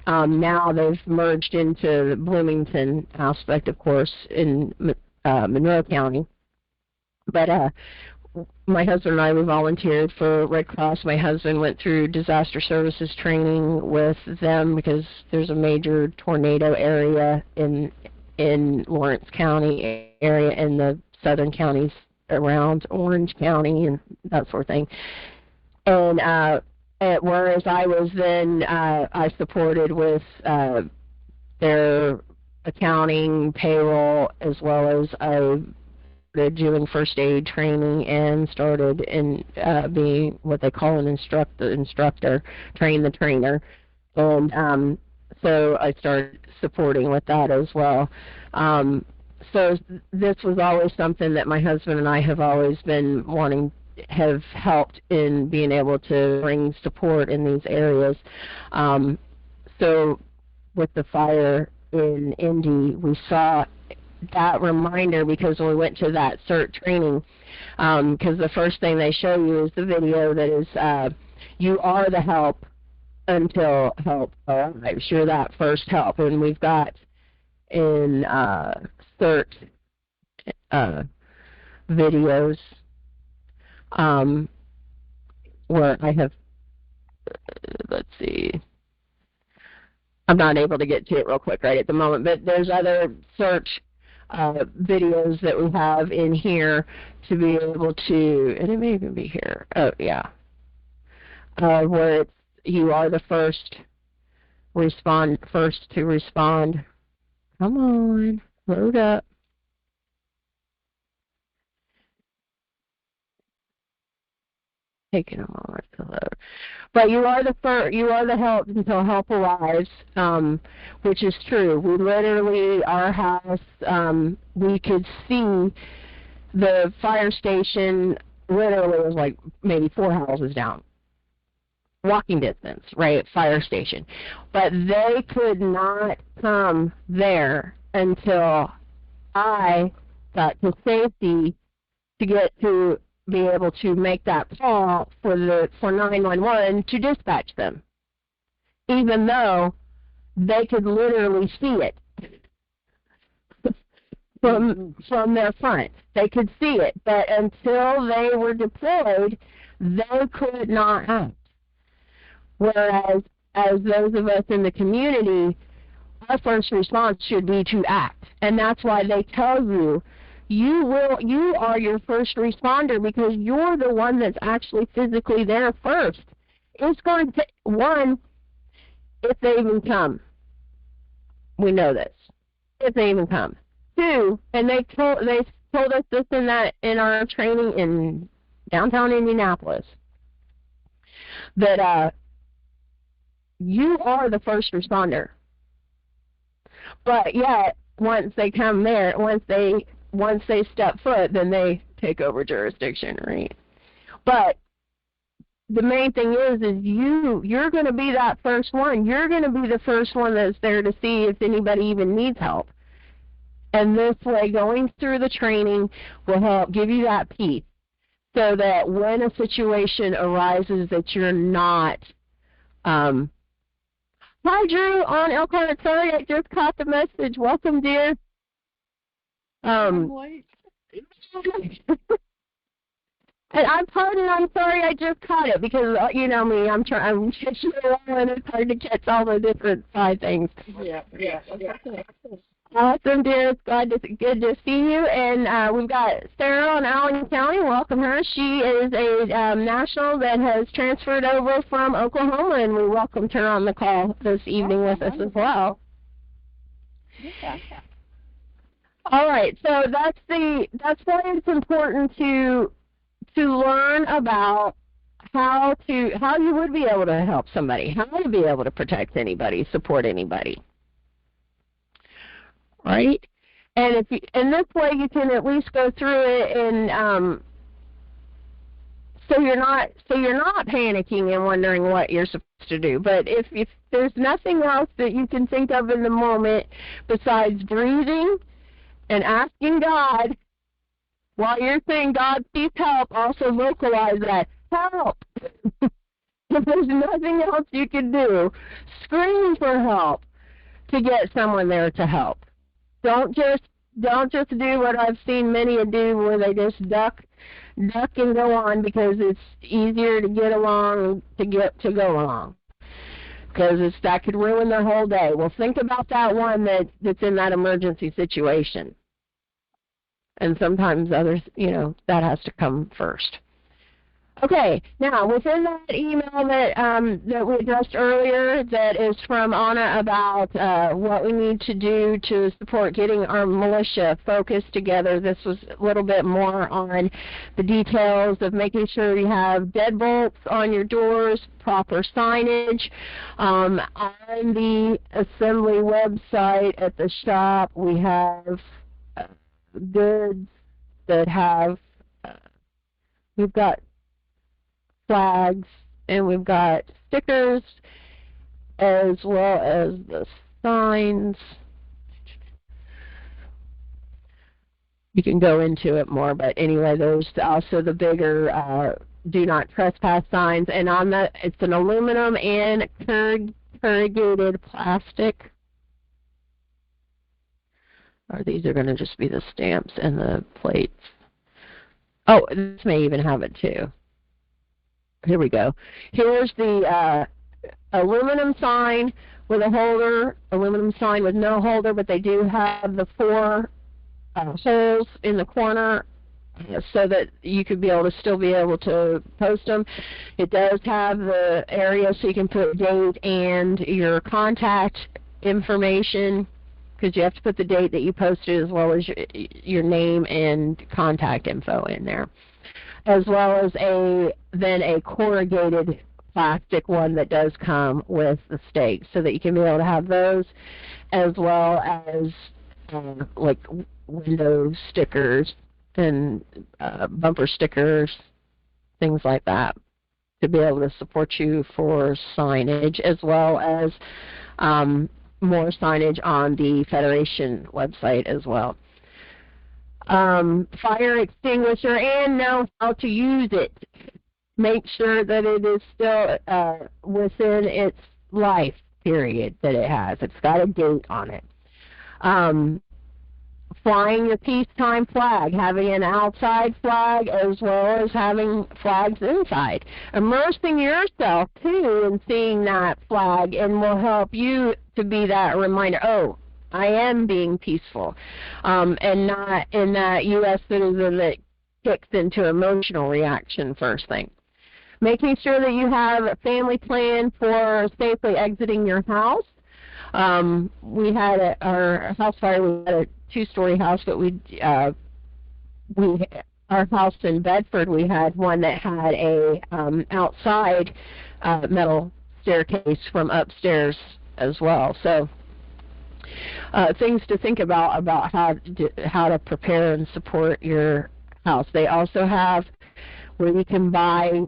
Now they've merged into the Bloomington aspect, of course, in Monroe County. But my husband and I, we volunteered for Red Cross. My husband went through disaster services training with them because there's a major tornado area in Lawrence County area and the southern counties around Orange County and that sort of thing. And whereas I was then, I supported with their accounting, payroll, as well as doing first aid training and started in being what they call an instructor, train the trainer. And so I started supporting with that as well. So this was always something that my husband and I have always been have helped in being able to bring support in these areas. So with the fire in Indy, we saw that reminder because when we went to that CERT training, because the first thing they show you is the video that is, you are the help until help arrives. You're that first help. And we've got in CERT videos where I have, let's see, I'm not able to get to it real quick right at the moment, but there's other CERT videos that we have in here to be able to, and it may even be here, oh yeah, where it's, you are the first to respond. Come on, load up. Taking a moment to load. But you are the help until help arrives, which is true. We literally, our house, we could see the fire station literally was like maybe 4 houses down. Walking distance, right? Fire station. But they could not come there until I got to safety to get to be able to make that call for 911 to dispatch them, even though they could literally see it from their front. They could see it, but until they were deployed, they could not act. Whereas, as those of us in the community, our first response should be to act, and that's why they tell you. You are your first responder because you're the one that's actually physically there first. It's going to, one, if they even come. We know this. If they even come. 2, and they told us this in our training in downtown Indianapolis, that you are the first responder. But yet, once they come there, once they step foot, then they take over jurisdiction, right? But the main thing is you're going to be that first one. You're going to be the first one that's there to see if anybody even needs help. And this way, going through the training will help give you that peace so that when a situation arises that you're not, hi, Drew, on Elkhart. Sorry, I just caught the message. Welcome, dear. I'm late. And I'm sorry I just caught it because you know me, I'm catching it all and it's hard to catch all the different side things. Yeah. Awesome, dear. It's good to see you. And we've got Sarah in Allen County. Welcome her. She is a national that has transferred over from Oklahoma, and we welcomed her on the call this evening with us as well. Yeah. All right, so that's why it's important to learn about how you would be able to help somebody, how to be able to protect anybody, support anybody, right? And in this way, you can at least go through it, and so you're not panicking and wondering what you're supposed to do. But if there's nothing else that you can think of in the moment besides breathing and asking God, while you're saying, God, please help, also vocalize that, help. If there's nothing else you can do, scream for help to get someone there to help. Don't just do what I've seen many do where they just duck and go on because it's easier to get along to go along. Because that could ruin their whole day. Well, think about that one that's in that emergency situation. And sometimes others, that has to come first. Okay, now within that email that we addressed earlier, that is from Anna about what we need to do to support getting our militia focused together. This was a little bit more on the details of making sure you have deadbolts on your doors, proper signage. On the assembly website at the shop, we have goods that have, we've got flags, and we've got stickers, as well as the signs. you can go into it more. But anyway, there's also the bigger do not trespass signs, and on the it's an aluminum and corrugated plastic. Or these are going to just be the stamps and the plates. Oh, this may even have it too. Here we go. Here's the aluminum sign with a holder, aluminum sign with no holder, but they do have the 4 holes in the corner so that you could be able to still be able to post them. It does have the area so you can put date and your contact information, because you have to put the date that you posted as well as your name and contact info in there, as well as a corrugated plastic one that does come with the stakes, so that you can be able to have those, as well as like window stickers and bumper stickers, things like that, to be able to support you for signage, as well as more signage on the Federation website as well. Fire extinguisher, and know how to use it. Make sure that it is still within its life period that it has. It's got a date on it. Flying your peacetime flag, having an outside flag as well as having flags inside. Immersing yourself, too, in seeing that flag, and will help you to be that reminder, oh, I am being peaceful, and not in that U.S. citizen that kicks into emotional reaction first thing. Making sure that you have a family plan for safely exiting your house. We had our house fire, we had a 2-story house, but our house in Bedford, we had one that had a outside metal staircase from upstairs as well. So things to think about how to prepare and support your house. They also have where you can buy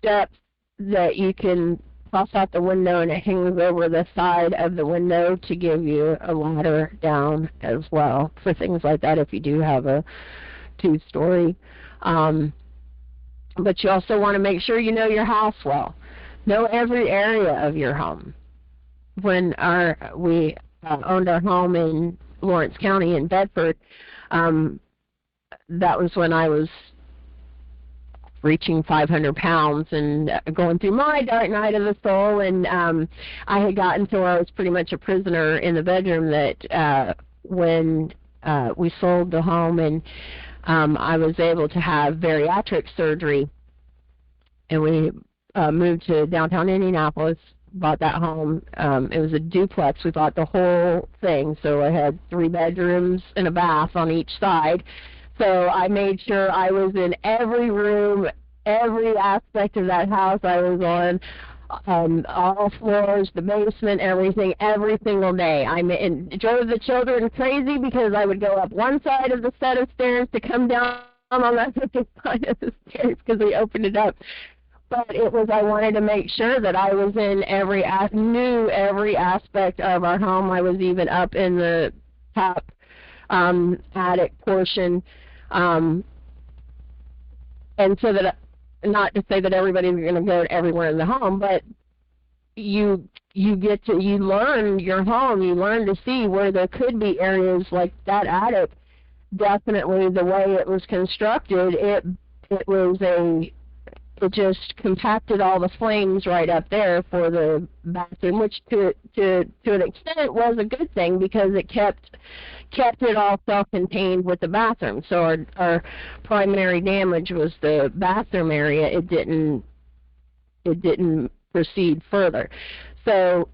steps that you can toss out the window, and it hangs over the side of the window to give you a ladder down as well for things like that if you do have a 2-story. But you also want to make sure you know your house well. Know every area of your home. When we owned our home in Lawrence County in Bedford, that was when I was reaching 500 pounds and going through my dark night of the soul, and I had gotten to where I was pretty much a prisoner in the bedroom, that when we sold the home and I was able to have bariatric surgery, and we moved to downtown Indianapolis, bought that home. It was a duplex. We bought the whole thing, so I had 3 bedrooms and a bath on each side. So I made sure I was in every room, every aspect of that house. I was on all floors, the basement, everything, every single day. It drove the children crazy because I would go up one side of the set of stairs to come down on that other side of the stairs because we opened it up. But I wanted to make sure that I was in knew every aspect of our home. I was even up in the top attic portion. And so that, not to say that everybody's going to go everywhere in the home, but you learn your home, you learn to see where there could be areas like that attic. Definitely the way it was constructed, it just compacted all the flames right up there for the bathroom, which to an extent was a good thing because it kept it all self-contained with the bathroom. So our primary damage was the bathroom area. It didn't proceed further. So,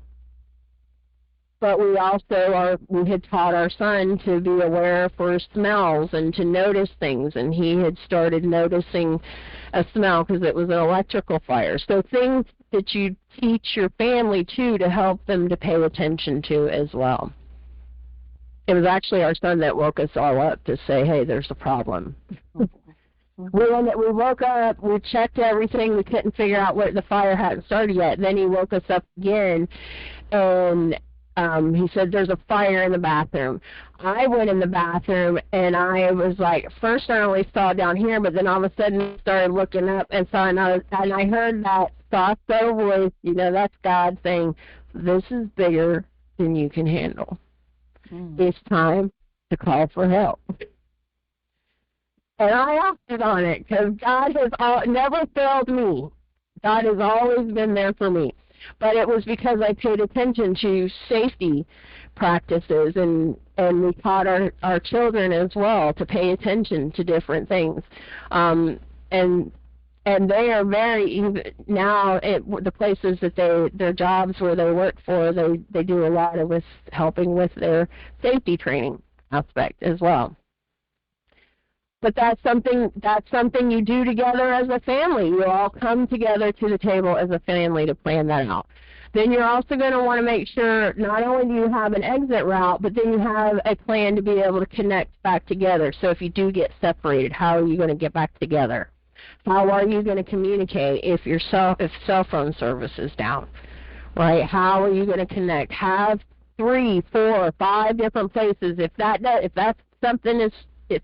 but we had taught our son to be aware for smells and to notice things, and he had started noticing a smell because it was an electrical fire. So things that you teach your family too to help them to pay attention to as well. It was actually our son that woke us all up to say, hey, there's a problem. We woke up, we checked everything, we couldn't figure out what the fire hadn't started yet. Then he woke us up again, and he said, there's a fire in the bathroom. I went in the bathroom, and I was like, first I only saw down here, but then all of a sudden I started looking up and saw another, and I heard that soft little voice, that's God saying, this is bigger than you can handle. It's time to call for help. And I acted on it because God has never failed me. God has always been there for me. But it was because I paid attention to safety practices, and we taught our children as well to pay attention to different things. And they are very, even now, the places that their jobs where they work for, they do a lot of helping with their safety training aspect as well. But that's something you do together as a family. You all come together to the table as a family to plan that out. Then you're also going to want to make sure not only do you have an exit route, but then you have a plan to be able to connect back together. So if you do get separated, how are you going to get back together? How are you going to communicate if cell phone service is down? Right? How are you going to connect? Have 3, 4, 5 different places. If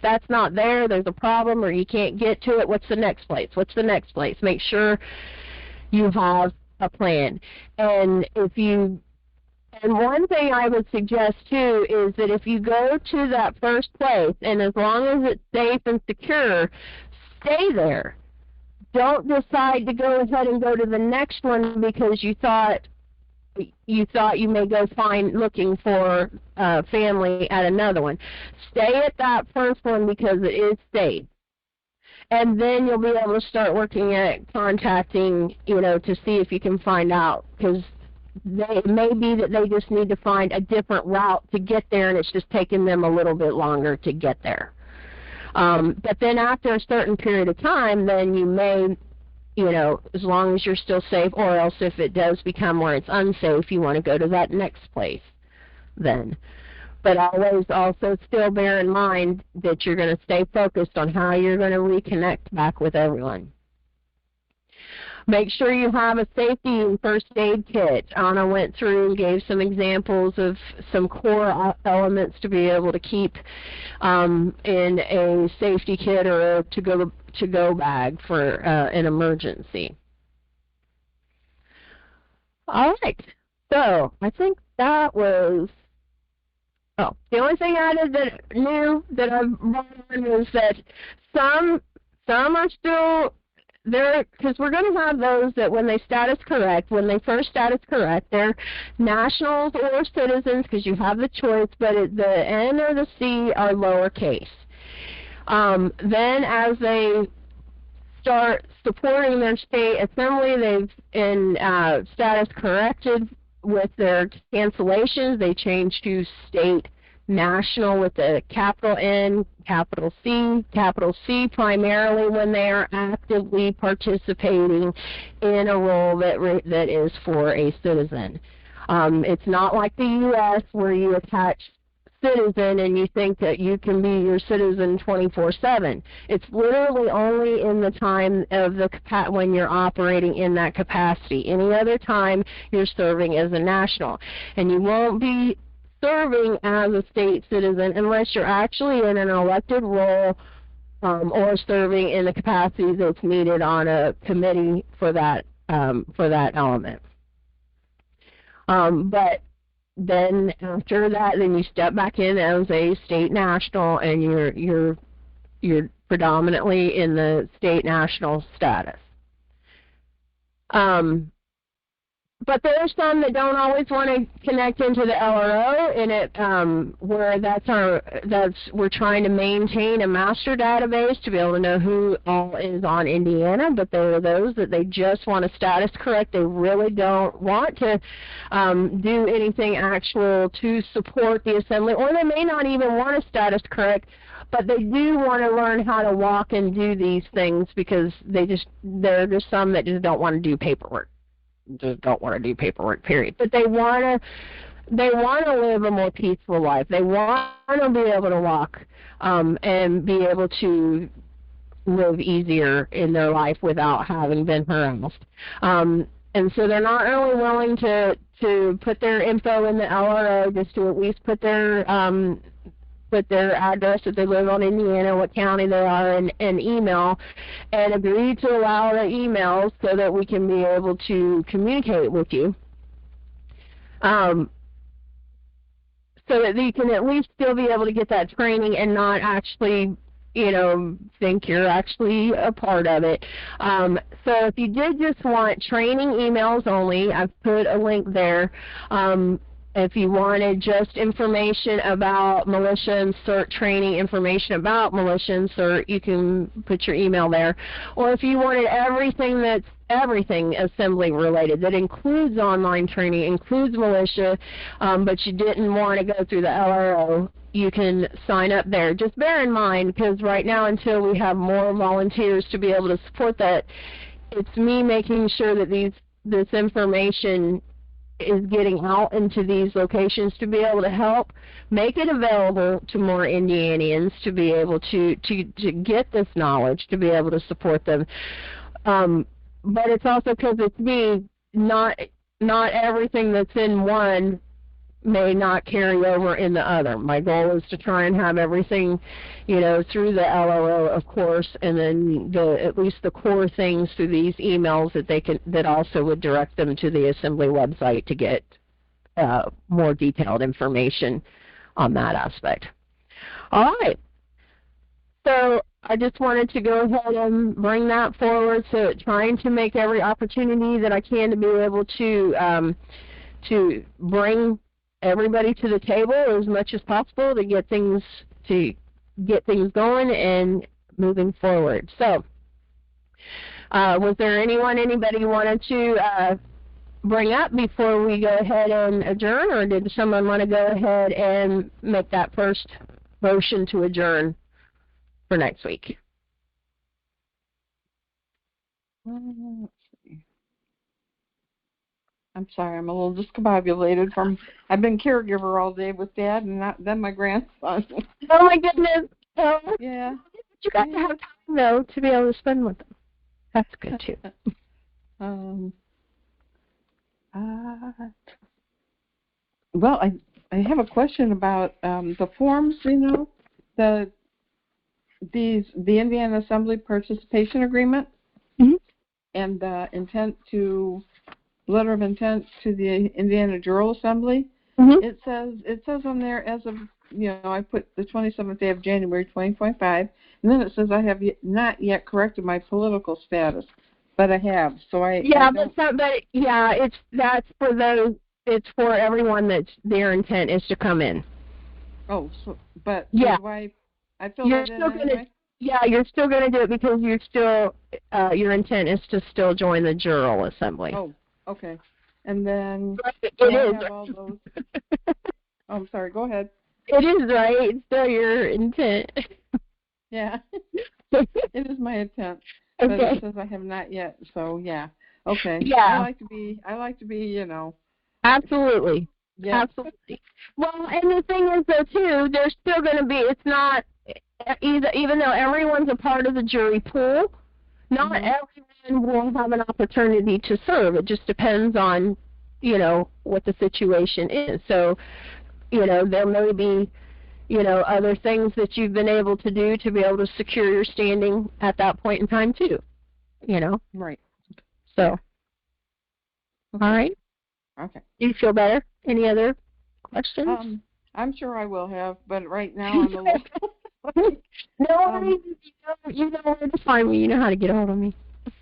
that's not there, there's a problem, or you can't get to it, what's the next place? What's the next place? Make sure you have a plan. And one thing I would suggest too is that if you go to that first place, and as long as it's safe and secure, stay there. Don't decide to go ahead and go to the next one because you thought you may go looking for family at another one. Stay at that first one because it is safe. And then you'll be able to start working at contacting, to see if you can find out, because it may be that they just need to find a different route to get there, and it's just taking them a little bit longer to get there. But then after a certain period of time, then you may, as long as you're still safe, or else if it does become where it's unsafe, you want to go to that next place then. But always also still bear in mind that you're going to stay focused on how you're going to reconnect back with everyone. Make sure you have a safety and first aid kit. Anna went through and gave some examples of some core elements to be able to keep in a safety kit or a to-go bag for an emergency. All right. So I think that was... Oh, the only thing I did that I've brought on is that some are still there, because we're going to have those that when they when they first status correct, they're nationals or citizens because you have the choice, but the N or the C are lowercase. Then as they start supporting their state assembly, they've in status corrected with their cancellations, they change to state national with the capital N, capital C primarily when they are actively participating in a role that is for a citizen. It's not like the U.S. where you attach citizen and you think that you can be your citizen 24/7. It's literally only in the time of when you're operating in that capacity. Any other time you're serving as a national, and you won't be serving as a state citizen unless you're actually in an elected role or serving in the capacity that's needed on a committee for that element. But then after that, then you step back in as a state national, and you're predominantly in the state national status. But there are some that don't always want to connect into the LRO, and where we're trying to maintain a master database to be able to know who all is on Indiana. But there are those that they just want to status correct. They really don't want to do anything actual to support the assembly, or they may not even want to status correct, but they do want to learn how to walk and do these things because there are just some that just don't want to do paperwork. Just don't want to do paperwork, period. But they want to live a more peaceful life. They want to be able to walk and be able to live easier in their life without having been harassed. And so they're not only willing to put their info in the LRO, just to at least put their address that they live on Indiana, what county they are, and email, and agree to allow the emails so that we can be able to communicate with you. So that you can at least still be able to get that training and not actually, think you're actually a part of it. So if you did just want training emails only, I've put a link there. If you wanted just information about militia and CERT training, information about militia and CERT, you can put your email there. Or if you wanted everything assembly related, that includes online training, includes militia, but you didn't want to go through the LRO, you can sign up there. Just bear in mind, because right now, until we have more volunteers to be able to support that, it's me making sure that this information is getting out into these locations to be able to help make it available to more Indianians to be able to get this knowledge, to be able to support them. But it's also because it's me, not everything that's in one may not carry over in the other. My goal is to try and have everything, through the LRO, of course, and then at least the core things through these emails that also would direct them to the Assembly website to get more detailed information on that aspect. All right. So I just wanted to go ahead and bring that forward, so trying to make every opportunity that I can to be able to bring everybody to the table as much as possible to get things going and moving forward. So, was there anybody wanted to bring up before we go ahead and adjourn, or did someone want to go ahead and make that first motion to adjourn for next week? Let's see. I'm sorry, I'm a little discombobulated I've been caregiver all day with Dad and then my grandson. Oh my goodness. Oh, yeah. You got to have time, though, to be able to spend with them. That's good, too. Well, I have a question about the forms, the Indiana Assembly Participation Agreement, mm-hmm. and the letter of intent to the Indiana General Assembly. Mm-hmm. It says on there, as of, I put the 27th day of January 2025, and then it says I have not yet corrected my political status, but I have. So that's for those. It's for everyone that's their intent is to come in. Oh, but yeah, so I filled it in anyway? Yeah, you're still going to do it because you're still your intent is to still join the General Assembly. Oh, okay. And then it is. Have all those. Oh, I'm sorry. Go ahead. It is, right? It's still your intent. Yeah. It is my intent. But Okay. It says I have not yet. So yeah. Okay. Yeah. I like to be. Absolutely. Yeah. Absolutely. Well, and the thing is, though, too, there's still going to be. It's not even though everyone's a part of the jury pool. Not everyone will have an opportunity to serve. It just depends on, what the situation is. So, there may be, other things that you've been able to do to be able to secure your standing at that point in time, too. Right. So, okay. All right. Okay. Do you feel better? Any other questions? I'm sure I will have, but right now I'm a little... No, you know where to find me. You know how to get a hold of me.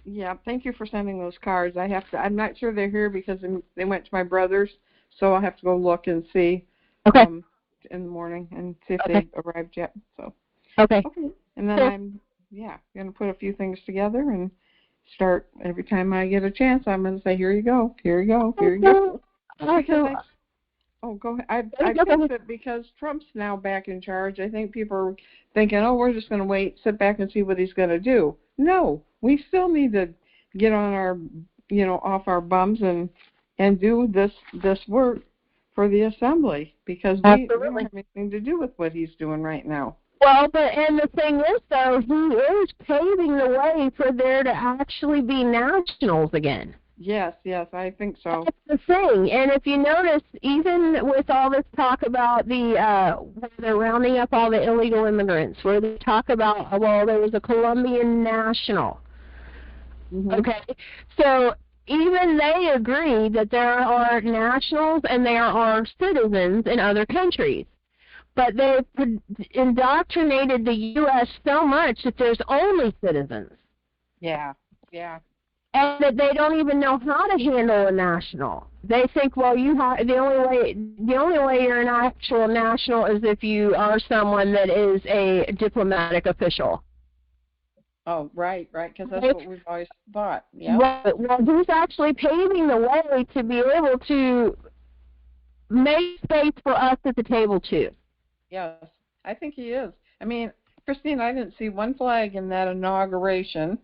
Yeah, thank you for sending those cards. I'm not sure they're here because they went to my brother's, so I'll have to go look and see. Okay. In the morning and see if they've arrived yet. So. Okay. And then I'm going to put a few things together and start every time I get a chance. I'm going to say, here you go, here you go, here you go. Go ahead. I picked it because Trump's now back in charge. I think people are thinking, we're just going to sit back and see what he's going to do. No, we still need to get on our, off our bums and do this work for the assembly because we don't have anything to do with what he's doing right now. Well, and the thing is, though, he is paving the way for there to actually be nationals again. Yes, I think so. That's the thing. And if you notice, even with all this talk about where they're rounding up all the illegal immigrants, where they talk about, well, there was a Colombian national. Mm-hmm. Okay, so even they agree that there are nationals and there are citizens in other countries. But they've indoctrinated the U.S. so much that there's only citizens. Yeah. And that they don't even know how to handle a national. They think, well, the only way you're an actual national is if you are someone that is a diplomatic official. Oh, right, because that's what we've always thought. Yeah. Right. Well, he's actually paving the way to be able to make space for us at the table too. Yes, I think he is. I mean, Christine, I didn't see one flag in that inauguration,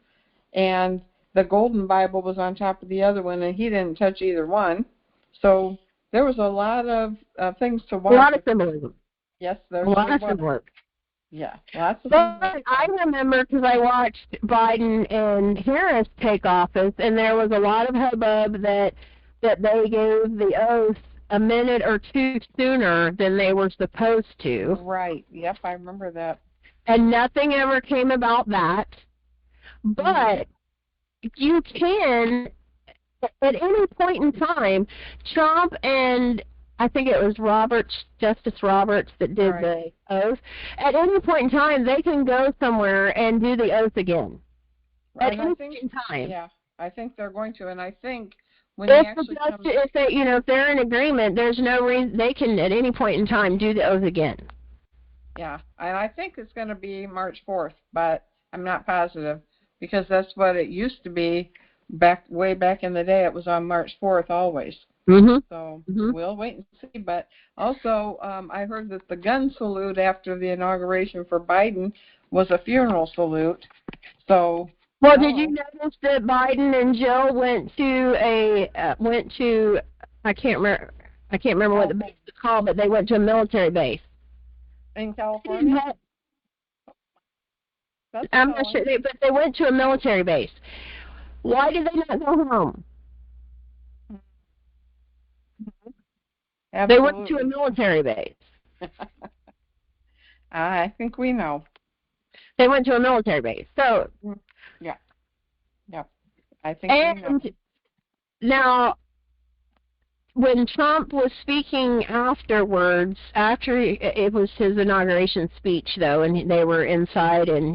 and the Golden Bible was on top of the other one, and he didn't touch either one. So there was a lot of things to watch. A lot of symbolism. Yes, there's a lot of symbolism. Yeah, lots of But I remember because I watched Biden and Harris take office, and there was a lot of hubbub that they gave the oath a minute or two sooner than they were supposed to. Right. Yep, I remember that. And nothing ever came about that. But you can, at any point in time, Trump and I think it was Justice Roberts that did the oath. At any point in time, they can go somewhere and do the oath again. Right. At any point in time. Yeah, I think they're going to, and I think when if they're in agreement, there's no reason they can at any point in time do the oath again. Yeah, and I think it's going to be March 4th, but I'm not positive because that's what it used to be way back in the day. It was on March 4th always. Mm-hmm. So we'll wait and see. But also, I heard that the gun salute after the inauguration for Biden was a funeral salute. So. Well, did you notice that Biden and Jill went to I can't remember what the base is called, but they went to a military base in California. I'm not sure, but they went to a military base. Why did they not go home? Absolutely. They went to a military base. I think we know. They went to a military base. So. Yeah. I think we know. Now, when Trump was speaking afterwards, after it was his inauguration speech, though, and they were inside, and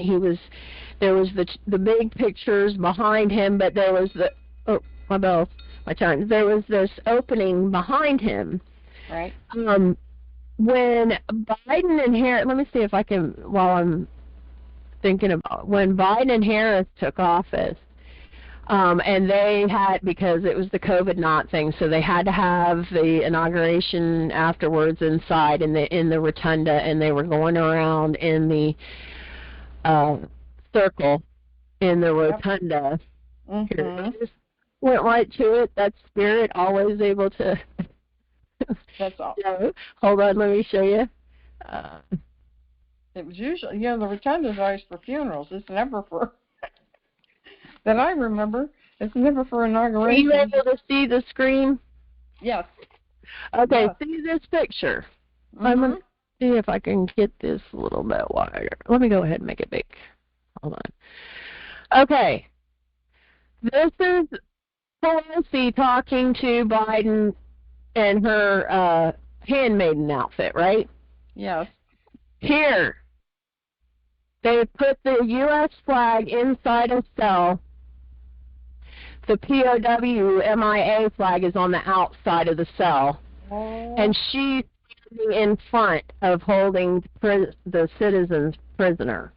there was the big pictures behind him, but there was there was this opening behind him. Right. When Biden and Harris, let me see if I can, while I'm thinking about when Biden and Harris took office. And they had, because it was the COVID not thing, so they had to have the inauguration afterwards inside in the rotunda, and they were going around in the circle in the rotunda. Mm-hmm. Here, just went right to it. That spirit always able to. That's all. Hold on, let me show you. It was usually, the rotunda is always for funerals. It's never for. That I remember. It's never for inauguration. Are you able to see the screen? Yes. Okay, see this picture. Mm-hmm. I'm going to see if I can get this a little bit wider. Let me go ahead and make it big. Hold on. Okay. This is Pelosi talking to Biden in her handmaiden outfit, right? Yes. Here, they put the U.S. flag inside a cell. The POW MIA flag is on the outside of the cell. Oh. And she's standing in front of holding the citizens prisoner.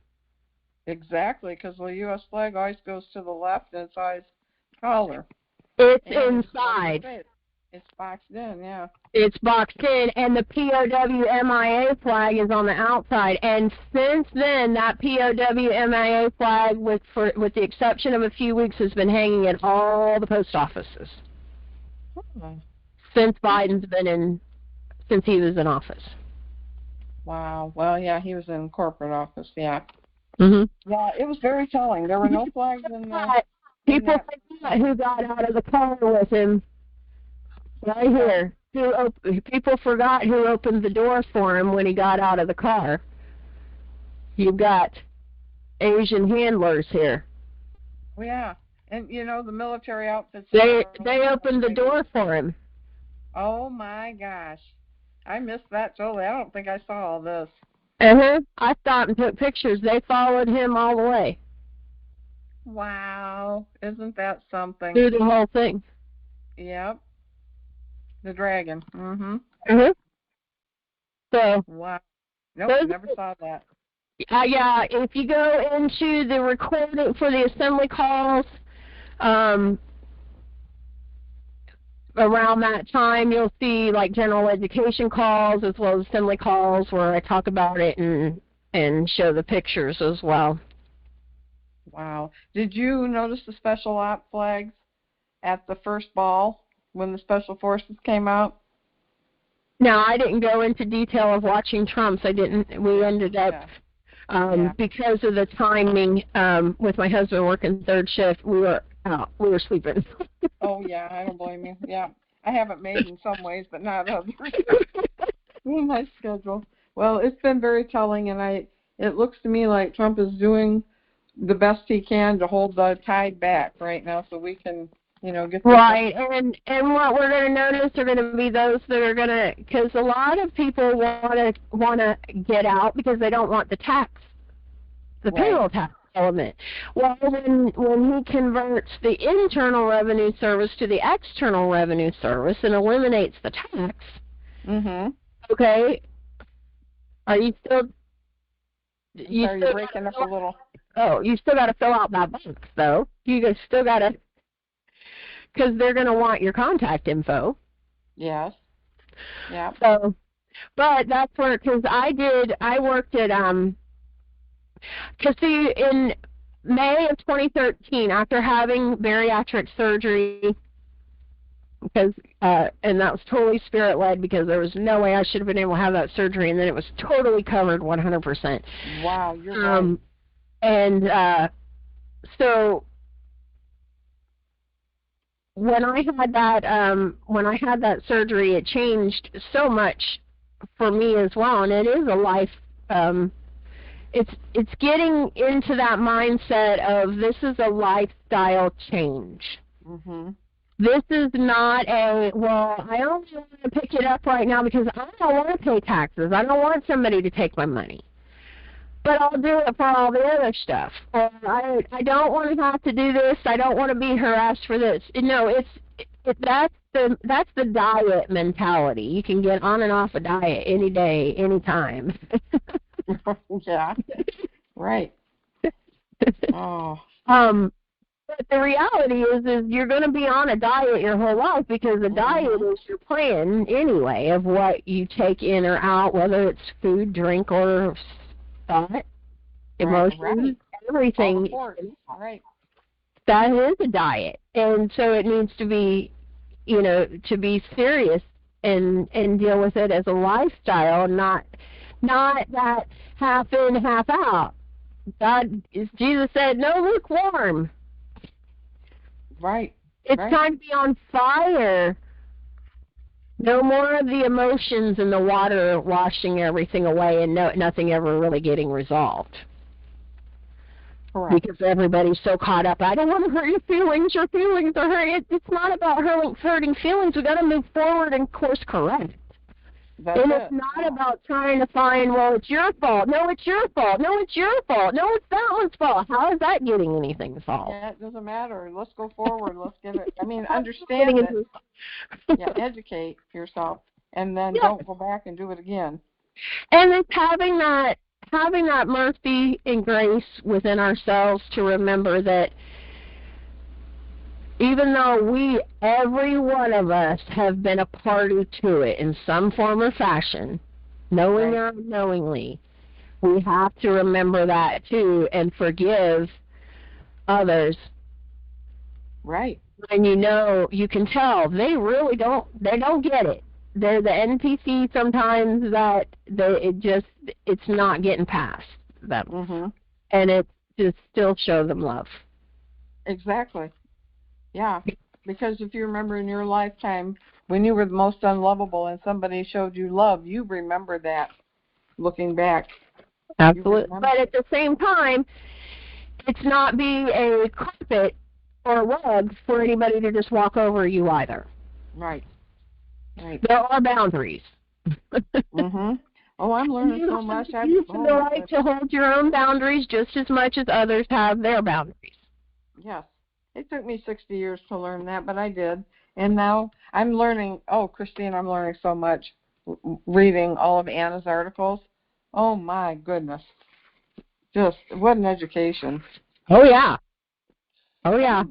Exactly, because the U.S. flag always goes to the left and it's always taller. It's inside. It's boxed in, yeah. It's boxed in, and the POW MIA flag is on the outside. And since then, that POW MIA flag, with the exception of a few weeks, has been hanging at all the post offices. Since he was in office. Wow. Well, yeah, he was in corporate office, yeah. Mhm. Yeah, it was very telling. There were no flags in the. People forgot who got out of the car with him. Right here. People forgot who opened the door for him when he got out of the car. You've got Asian handlers here. Oh, yeah. And, the military outfits. They opened the door for him. Oh, my gosh. I missed that totally. I don't think I saw all this. I stopped and took pictures. They followed him all the way. Wow. Isn't that something? Through the whole thing. Yep. The dragon. So. Wow. Nope, never saw that. Yeah, if you go into the recording for the assembly calls, around that time, you'll see like general education calls as well as assembly calls where I talk about it and show the pictures as well. Wow. Did you notice the special op flags at the first ball when the special forces came out? No, I didn't go into detail of watching Trump's. We ended up, because of the timing, with my husband working third shift, we were out. We were sleeping. Oh, yeah, I don't blame you. Yeah, I haven't made in some ways, but not others. My schedule. Well, it's been very telling, and it looks to me like Trump is doing the best he can to hold the tide back right now so we can, get right. And what we're going to notice are going to be those that are going to, because a lot of people want to get out because they don't want the payroll tax element. Well, when he converts the Internal Revenue Service to the External Revenue Service and eliminates the tax, okay, are you still? You're breaking up a little. Oh, you still got to fill out that box, though. You still got to, because they're going to want your contact info. Yes. Yeah. So, but that's where, because I worked at, because see, in May of 2013, after having bariatric surgery, because, and that was totally spirit-led because there was no way I should have been able to have that surgery, and then it was totally covered 100%. Wow, you're right. And so when I had that surgery, it changed so much for me as well, and it is a life. It's getting into that mindset of this is a lifestyle change. This is not I only want to pick it up right now because I don't want to pay taxes. I don't want somebody to take my money. But I'll do it for all the other stuff. Or I don't want to have to do this. I don't want to be harassed for this. No, that's the diet mentality. You can get on and off a diet any day, any time. Yeah. Right. Oh. But the reality is you're going to be on a diet your whole life because the diet is your plan anyway of what you take in or out, whether it's food, drink, or thought, emotions, everything. Right. That is a diet, and so it needs to be, to be serious and deal with it as a lifestyle, not that half in, half out. Jesus said, no lukewarm. Right. It's time to be on fire. No more of the emotions and the water washing everything away and nothing ever really getting resolved. Correct. Because everybody's so caught up. I don't want to hurt your feelings. Your feelings are hurt. It's not about hurting feelings. We've got to move forward and course correct. It's not about trying to find, well, it's your fault. No, it's your fault. No, it's your fault. No, it's that one's fault. How is that getting anything solved? Yeah, it doesn't matter. Let's go forward. Let's get it. Understand it. Yeah, educate yourself, and then don't go back and do it again. And it's having that mercy and grace within ourselves to remember that even though every one of us have been a party to it in some form or fashion, knowing or unknowingly, we have to remember that too and forgive others. Right. And you can tell they don't get it. They're the NPC sometimes that it's not getting past them. And it just still show them love. Exactly. Yeah, because if you remember in your lifetime when you were the most unlovable and somebody showed you love, you remember that looking back. Absolutely. But at the same time, it's not be a carpet or a rug for anybody to just walk over you either. Right. Right. There are boundaries. Mhm. Oh, I'm learning so much. You have the right to hold your own boundaries just as much as others have their boundaries. Yes. It took me 60 years to learn that, but I did. And now I'm learning. Oh, Christine, I'm learning so much reading all of Anna's articles. Oh, my goodness. Just what an education. Oh, yeah. Oh, yeah.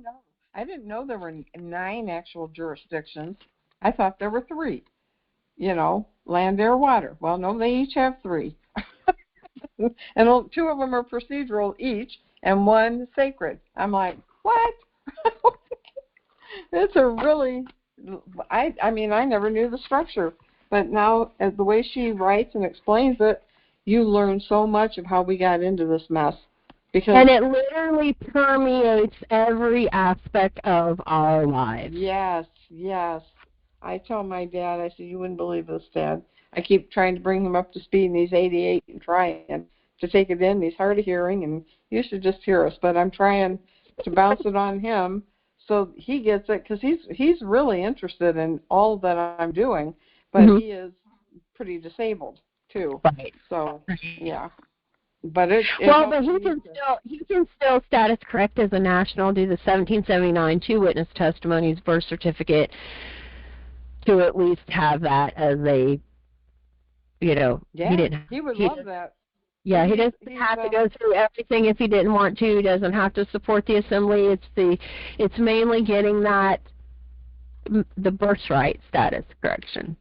I didn't know there were 9 actual jurisdictions. I thought there were 3. Land, air, water. Well, no, they each have 3. And 2 of them are procedural each, and 1 sacred. I'm like, what? It's a really, I mean, I never knew the structure. But now, as the way she writes and explains it, you learn so much of how we got into this mess. And it literally permeates every aspect of our lives. Yes, yes. I tell my dad, I said, you wouldn't believe this, Dad. I keep trying to bring him up to speed, and he's 88 and trying to take it in. He's hard of hearing, and you should just hear us. But I'm trying to bounce it on him so he gets it, because he's really interested in all that I'm doing, but he is pretty disabled too. Right. So yeah. But he can still status correct as a national, do the 1779 2 witness testimonies, birth certificate, to at least have that as a, Yeah, he would love that. Yeah, he doesn't have to go through everything if he didn't want to. He doesn't have to support the assembly. It's mainly getting that the birthright status correction.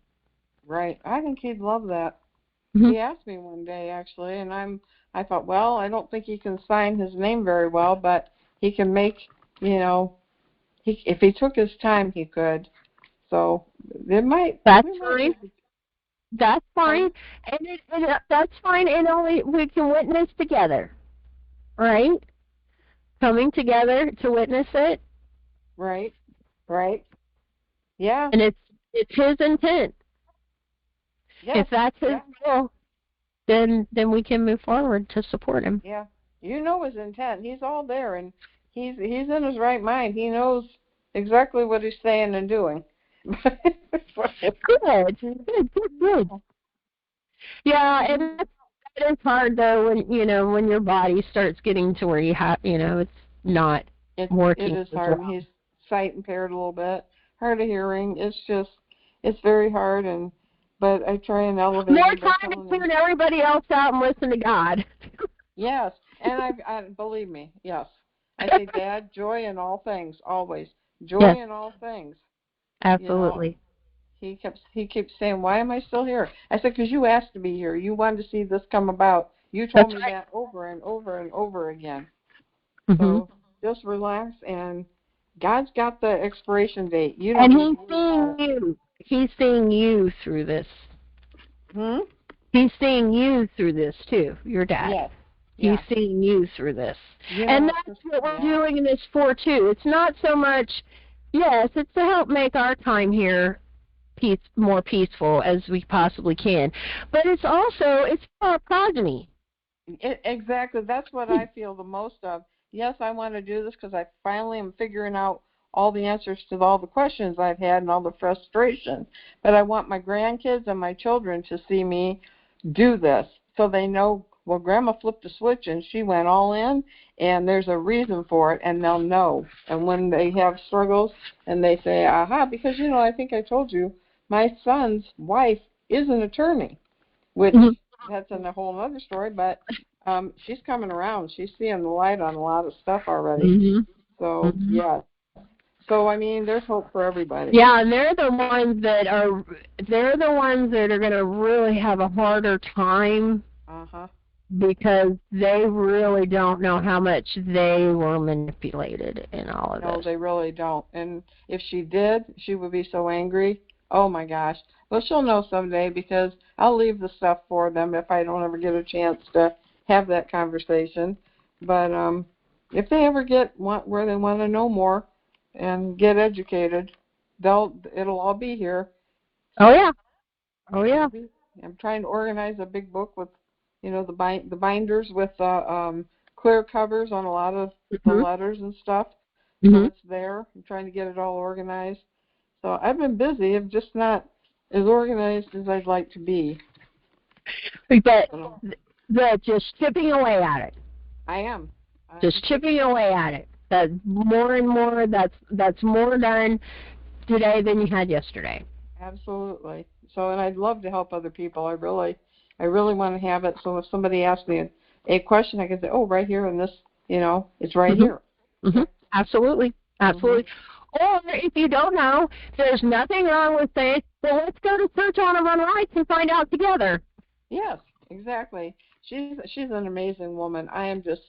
Right. I think he'd love that. He asked me one day actually, and I thought, well, I don't think he can sign his name very well, but he can make, if he took his time, he could. So it might. That's fine. That's fine, that's fine, and we can witness together, right? Coming together to witness it. Right. Right. Yeah. And it's his intent. Yes. If that's his will, then we can move forward to support him. Yeah. His intent. He's all there, and he's in his right mind. He knows exactly what he's saying and doing. Good. Yeah, and it's hard though when your body starts getting to where you have it's not working. It is hard. Well. He's sight impaired a little bit, hard of hearing. It's very hard, but I try and elevate. More time to tune everybody else out and listen to God. Yes, and I believe me. Yes, I say, Dad, joy in all things, always joy in all things. Absolutely. He keeps saying, why am I still here? I said, because you asked to be here. You wanted to see this come about. You told me that over and over and over again. So just relax, and God's got the expiration date. And he's seeing you. He's seeing you through this. He's seeing you through this too, your dad. Yes. He's seeing you through this. Yeah, and that's what we're doing this for too. It's not so much, it's to help make our time here more peaceful as we possibly can. But it's for our progeny. Exactly. That's what I feel the most of. Yes, I want to do this because I finally am figuring out all the answers to all the questions I've had and all the frustration. But I want my grandkids and my children to see me do this so they know, well, Grandma flipped a switch and she went all in, and there's a reason for it, and they'll know. And when they have struggles and they say, aha, because, I think I told you, my son's wife is an attorney, which that's a whole other story, but she's coming around. She's seeing the light on a lot of stuff already. So, yeah. So, I mean, there's hope for everybody. Yeah, and they're the ones that are going to really have a harder time because they really don't know how much they were manipulated in all of this. No, they really don't. And if she did, she would be so angry. Oh, my gosh. Well, she'll know someday because I'll leave the stuff for them if I don't ever get a chance to have that conversation. But if they ever get where they want to know more, and get educated. It'll all be here. Oh yeah. Oh yeah. I'm trying to organize a big book with, the binders with clear covers on a lot of the letters and stuff. So it's there. I'm trying to get it all organized. So I've been busy. I'm just not as organized as I'd like to be. But just chipping away at it. I am. Just chipping away at it. That more and more. That's more done today than you had yesterday. Absolutely. So, and I'd love to help other people. I really want to have it. So if somebody asks me a question, I can say, oh, right here in this, it's right here. Absolutely. Absolutely. Or if you don't know, there's nothing wrong with saying, well, let's go to Search on and Run Rights and find out together. Yes, exactly. She's an amazing woman. I am just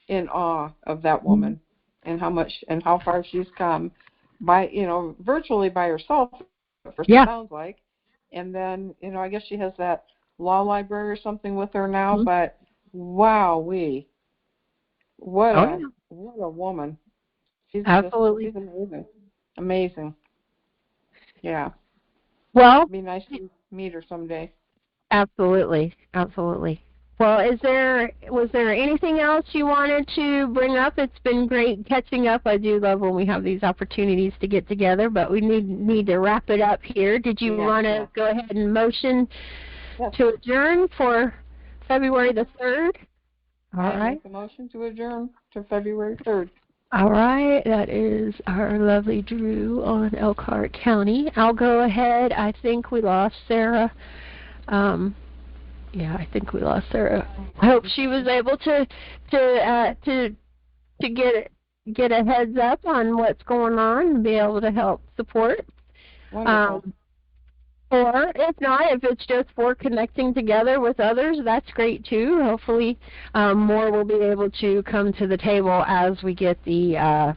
in awe of that woman and how far she's come by, virtually by herself, it sounds like. And then, I guess she has that law library or something with her now, but wowee. What a woman. She's absolutely. She's amazing. Amazing. Yeah. Well, it'd be nice to meet her someday. Absolutely. Absolutely. Well, was there anything else you wanted to bring up? It's been great catching up. I do love when we have these opportunities to get together, but we need to wrap it up here. Did you want to go ahead and motion to adjourn for February the 3rd? All right. Make a motion to adjourn to February 3rd. All right. That is our lovely Drew on Elkhart County. I'll go ahead. I think we lost Sarah. Yeah, I think we lost Sarah. I hope she was able to get a heads up on what's going on and be able to help support. Wonderful. Or if not, if it's just for connecting together with others, that's great too. Hopefully, more will be able to come to the table as we get the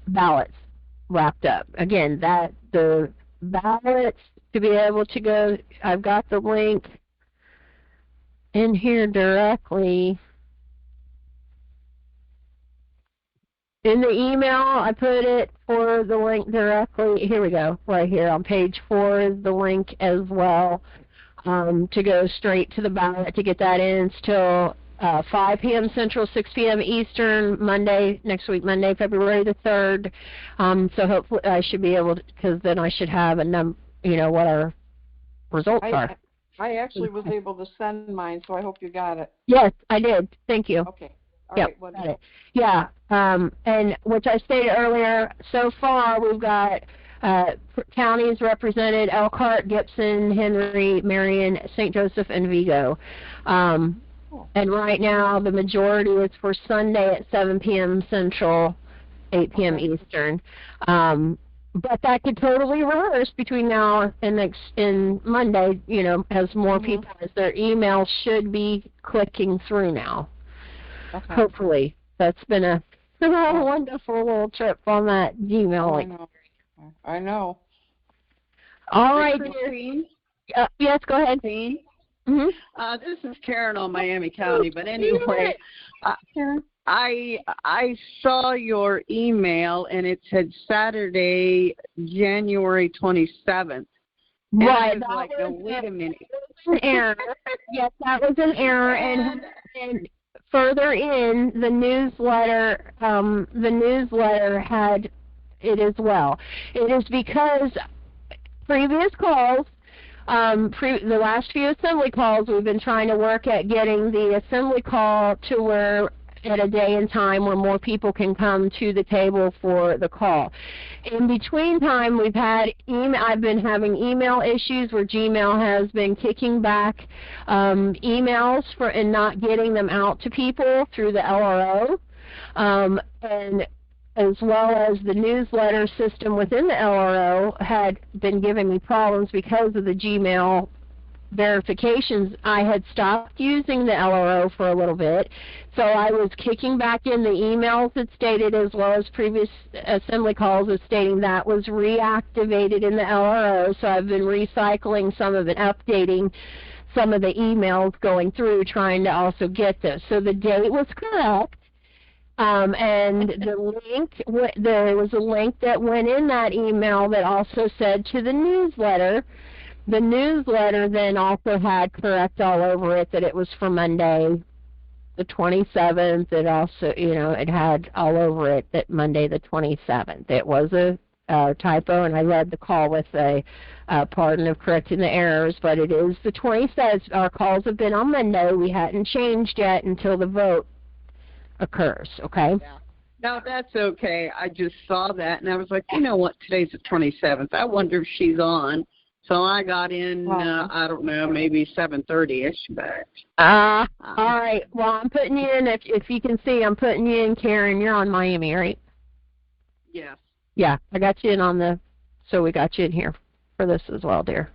ballots wrapped up. Again, the ballots to be able to go. I've got the link in here directly. In the email, I put it for the link directly. Here we go, right here on page 4 is the link as well, to go straight to the ballot to get that in till 5 p.m. Central, 6 p.m. Eastern, next week, Monday, February the 3rd. So hopefully I should be able to, because then I should have what our results are. I actually was able to send mine, so I hope you got it. Yes, I did. Thank you. Okay. All right, got it. Yeah, and which I stated earlier, so far we've got counties represented: Elkhart, Gibson, Henry, Marion, St. Joseph, and Vigo. And right now the majority is for Sunday at 7 p.m. Central, 8 p.m. Eastern. But that could totally reverse between now and Monday, as more people, as their emails should be clicking through now. Okay. Hopefully. That's been a wonderful little trip on that Gmail. I know. All right, Christine? yes, go ahead. Christine? Mm-hmm. This is Karen on Miami County, but anyway, I saw your email, and it said Saturday, January 27th. Right. And I was like, wait a minute. An error. Yes, that was an error, and further in the newsletter had it as well. It is because previous calls, the last few assembly calls, we've been trying to work at getting the assembly call to where at a day and time where more people can come to the table for the call. In between time, we've had I've been having email issues where Gmail has been kicking back emails and not getting them out to people through the LRO, and as well as the newsletter system within the LRO had been giving me problems because of the Gmail verifications. I had stopped using the LRO for a little bit, so I was kicking back in the emails that stated, as well as previous assembly calls as stating that was reactivated in the LRO, so I've been recycling some of it, updating some of the emails going through, trying to also get this. So the date was correct, And the link, there was a link that went in that email that also said to the newsletter. The newsletter then also had correct all over it that it was for Monday, the 27th. It also, it had all over it that Monday the 27th. It was a typo, and I led the call with a pardon of correcting the errors, but it is the 27th. Our calls have been on Monday. We hadn't changed yet until the vote occurs, okay? Yeah. No, that's okay. I just saw that, and I was like, you know what, today's the 27th. I wonder if she's on. So I got in, I don't know, maybe 7:30-ish, but... all right. Well, I'm putting you in, if you can see, I'm putting you in, Karen. You're on Miami, right? Yes. Yeah, I got you in so we got you in here for this as well, dear.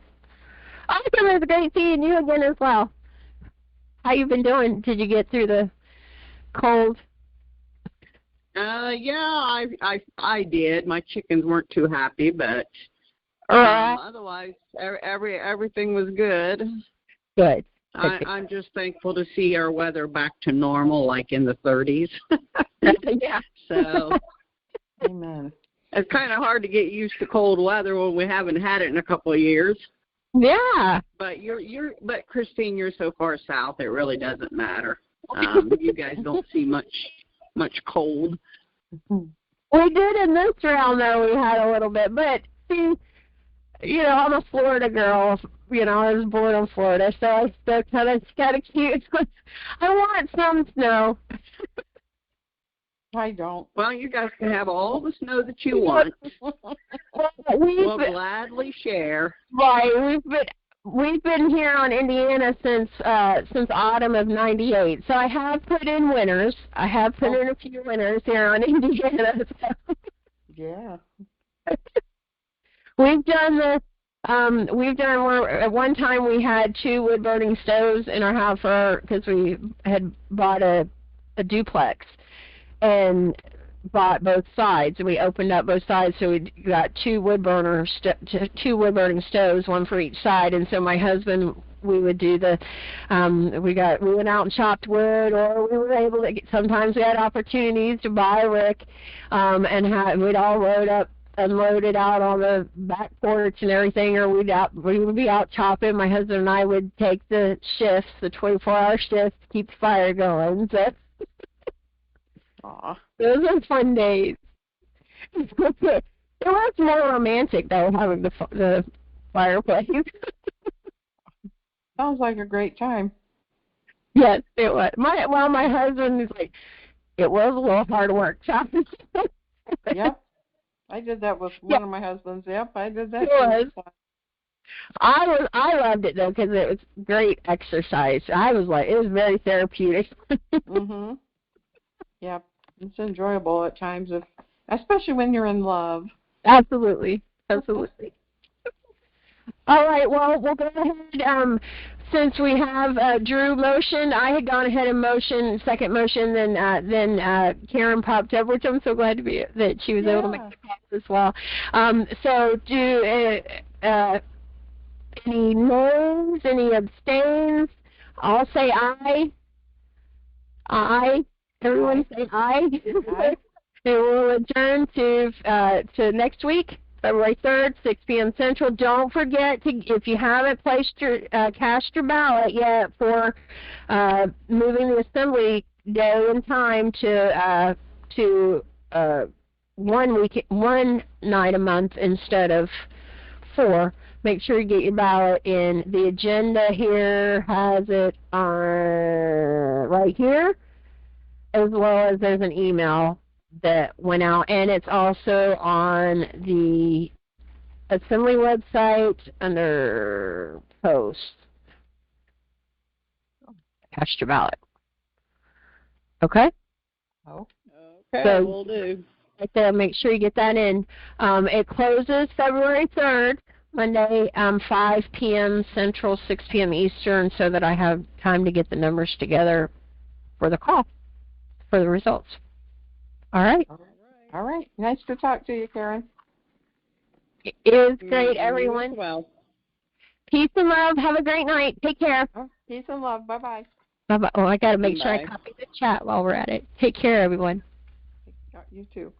Awesome. It was great seeing you again as well. How you been doing? Did you get through the cold? Yeah, I did. My chickens weren't too happy, but otherwise everything was good. Good. I'm just thankful to see our weather back to normal, like in the 30s. Yeah. So, Amen. It's kind of hard to get used to cold weather when we haven't had it in a couple of years. Yeah. But but Christine, you're so far south, it really doesn't matter. You guys don't see much cold. We did in this round, though. We had a little bit, but see, I'm a Florida girl. I was born in Florida, so I still kind of cute. I want some snow. I don't. Well, you guys can have all the snow that you want. We'll gladly share. Right. We've been here on Indiana since autumn of '98. So I have put in winters. I have put in a few winters here on Indiana. So. Yeah. We've done at one time we had 2 wood burning stoves in our house because we had bought a duplex and bought both sides, and we opened up both sides, so we got 2 wood burning stoves, one for each side. And so my husband, we would do we went out and chopped wood, or we were able to sometimes we had opportunities to buy a rick, and we'd all unload it out on the back porch and everything, or we would be out chopping. My husband and I would take the shifts, the 24-hour shifts, to keep the fire going. So Aw. those are fun days. It was more romantic, though, having the fireplace. Sounds like a great time. Yes, it was. My husband is like, it was a little hard work chopping. Yep. I did that with one of my husbands. Yep, I did that. It was. I loved it, though, because it was great exercise. I was like, it was very therapeutic. Mhm. Yep. It's enjoyable at times, especially when you're in love. Absolutely. All right, well, we'll go ahead. Since we have Drew motion, I had gone ahead and second motion, then Karen popped up, which I'm so glad to be that she was able to make the call as well. So do any no's, any abstains? I'll say aye. Aye. Everyone say aye. Aye. And we'll adjourn to next week, February 3rd, 6 p.m. Central. Don't forget if you haven't cast your ballot yet for moving the assembly day and time to one night a month instead of 4. Make sure you get your ballot in. The agenda here has it right here, as well as there's an email that went out, and it's also on the Assembly website under posts. Cast your ballot. Okay? Oh. Okay, So, will do. Right there, make sure you get that in. It closes February 3rd, Monday, 5 p.m. Central, 6 p.m. Eastern, so that I have time to get the numbers together for the call, for the results. All right. All right. Nice to talk to you, Karen. It is great, everyone. Well. Peace and love. Have a great night. Take care. Oh, peace and love. Bye-bye. Bye-bye. Oh, I got to make sure I Bye. copy the chat while we're at it. Take care, everyone. Yeah, you too.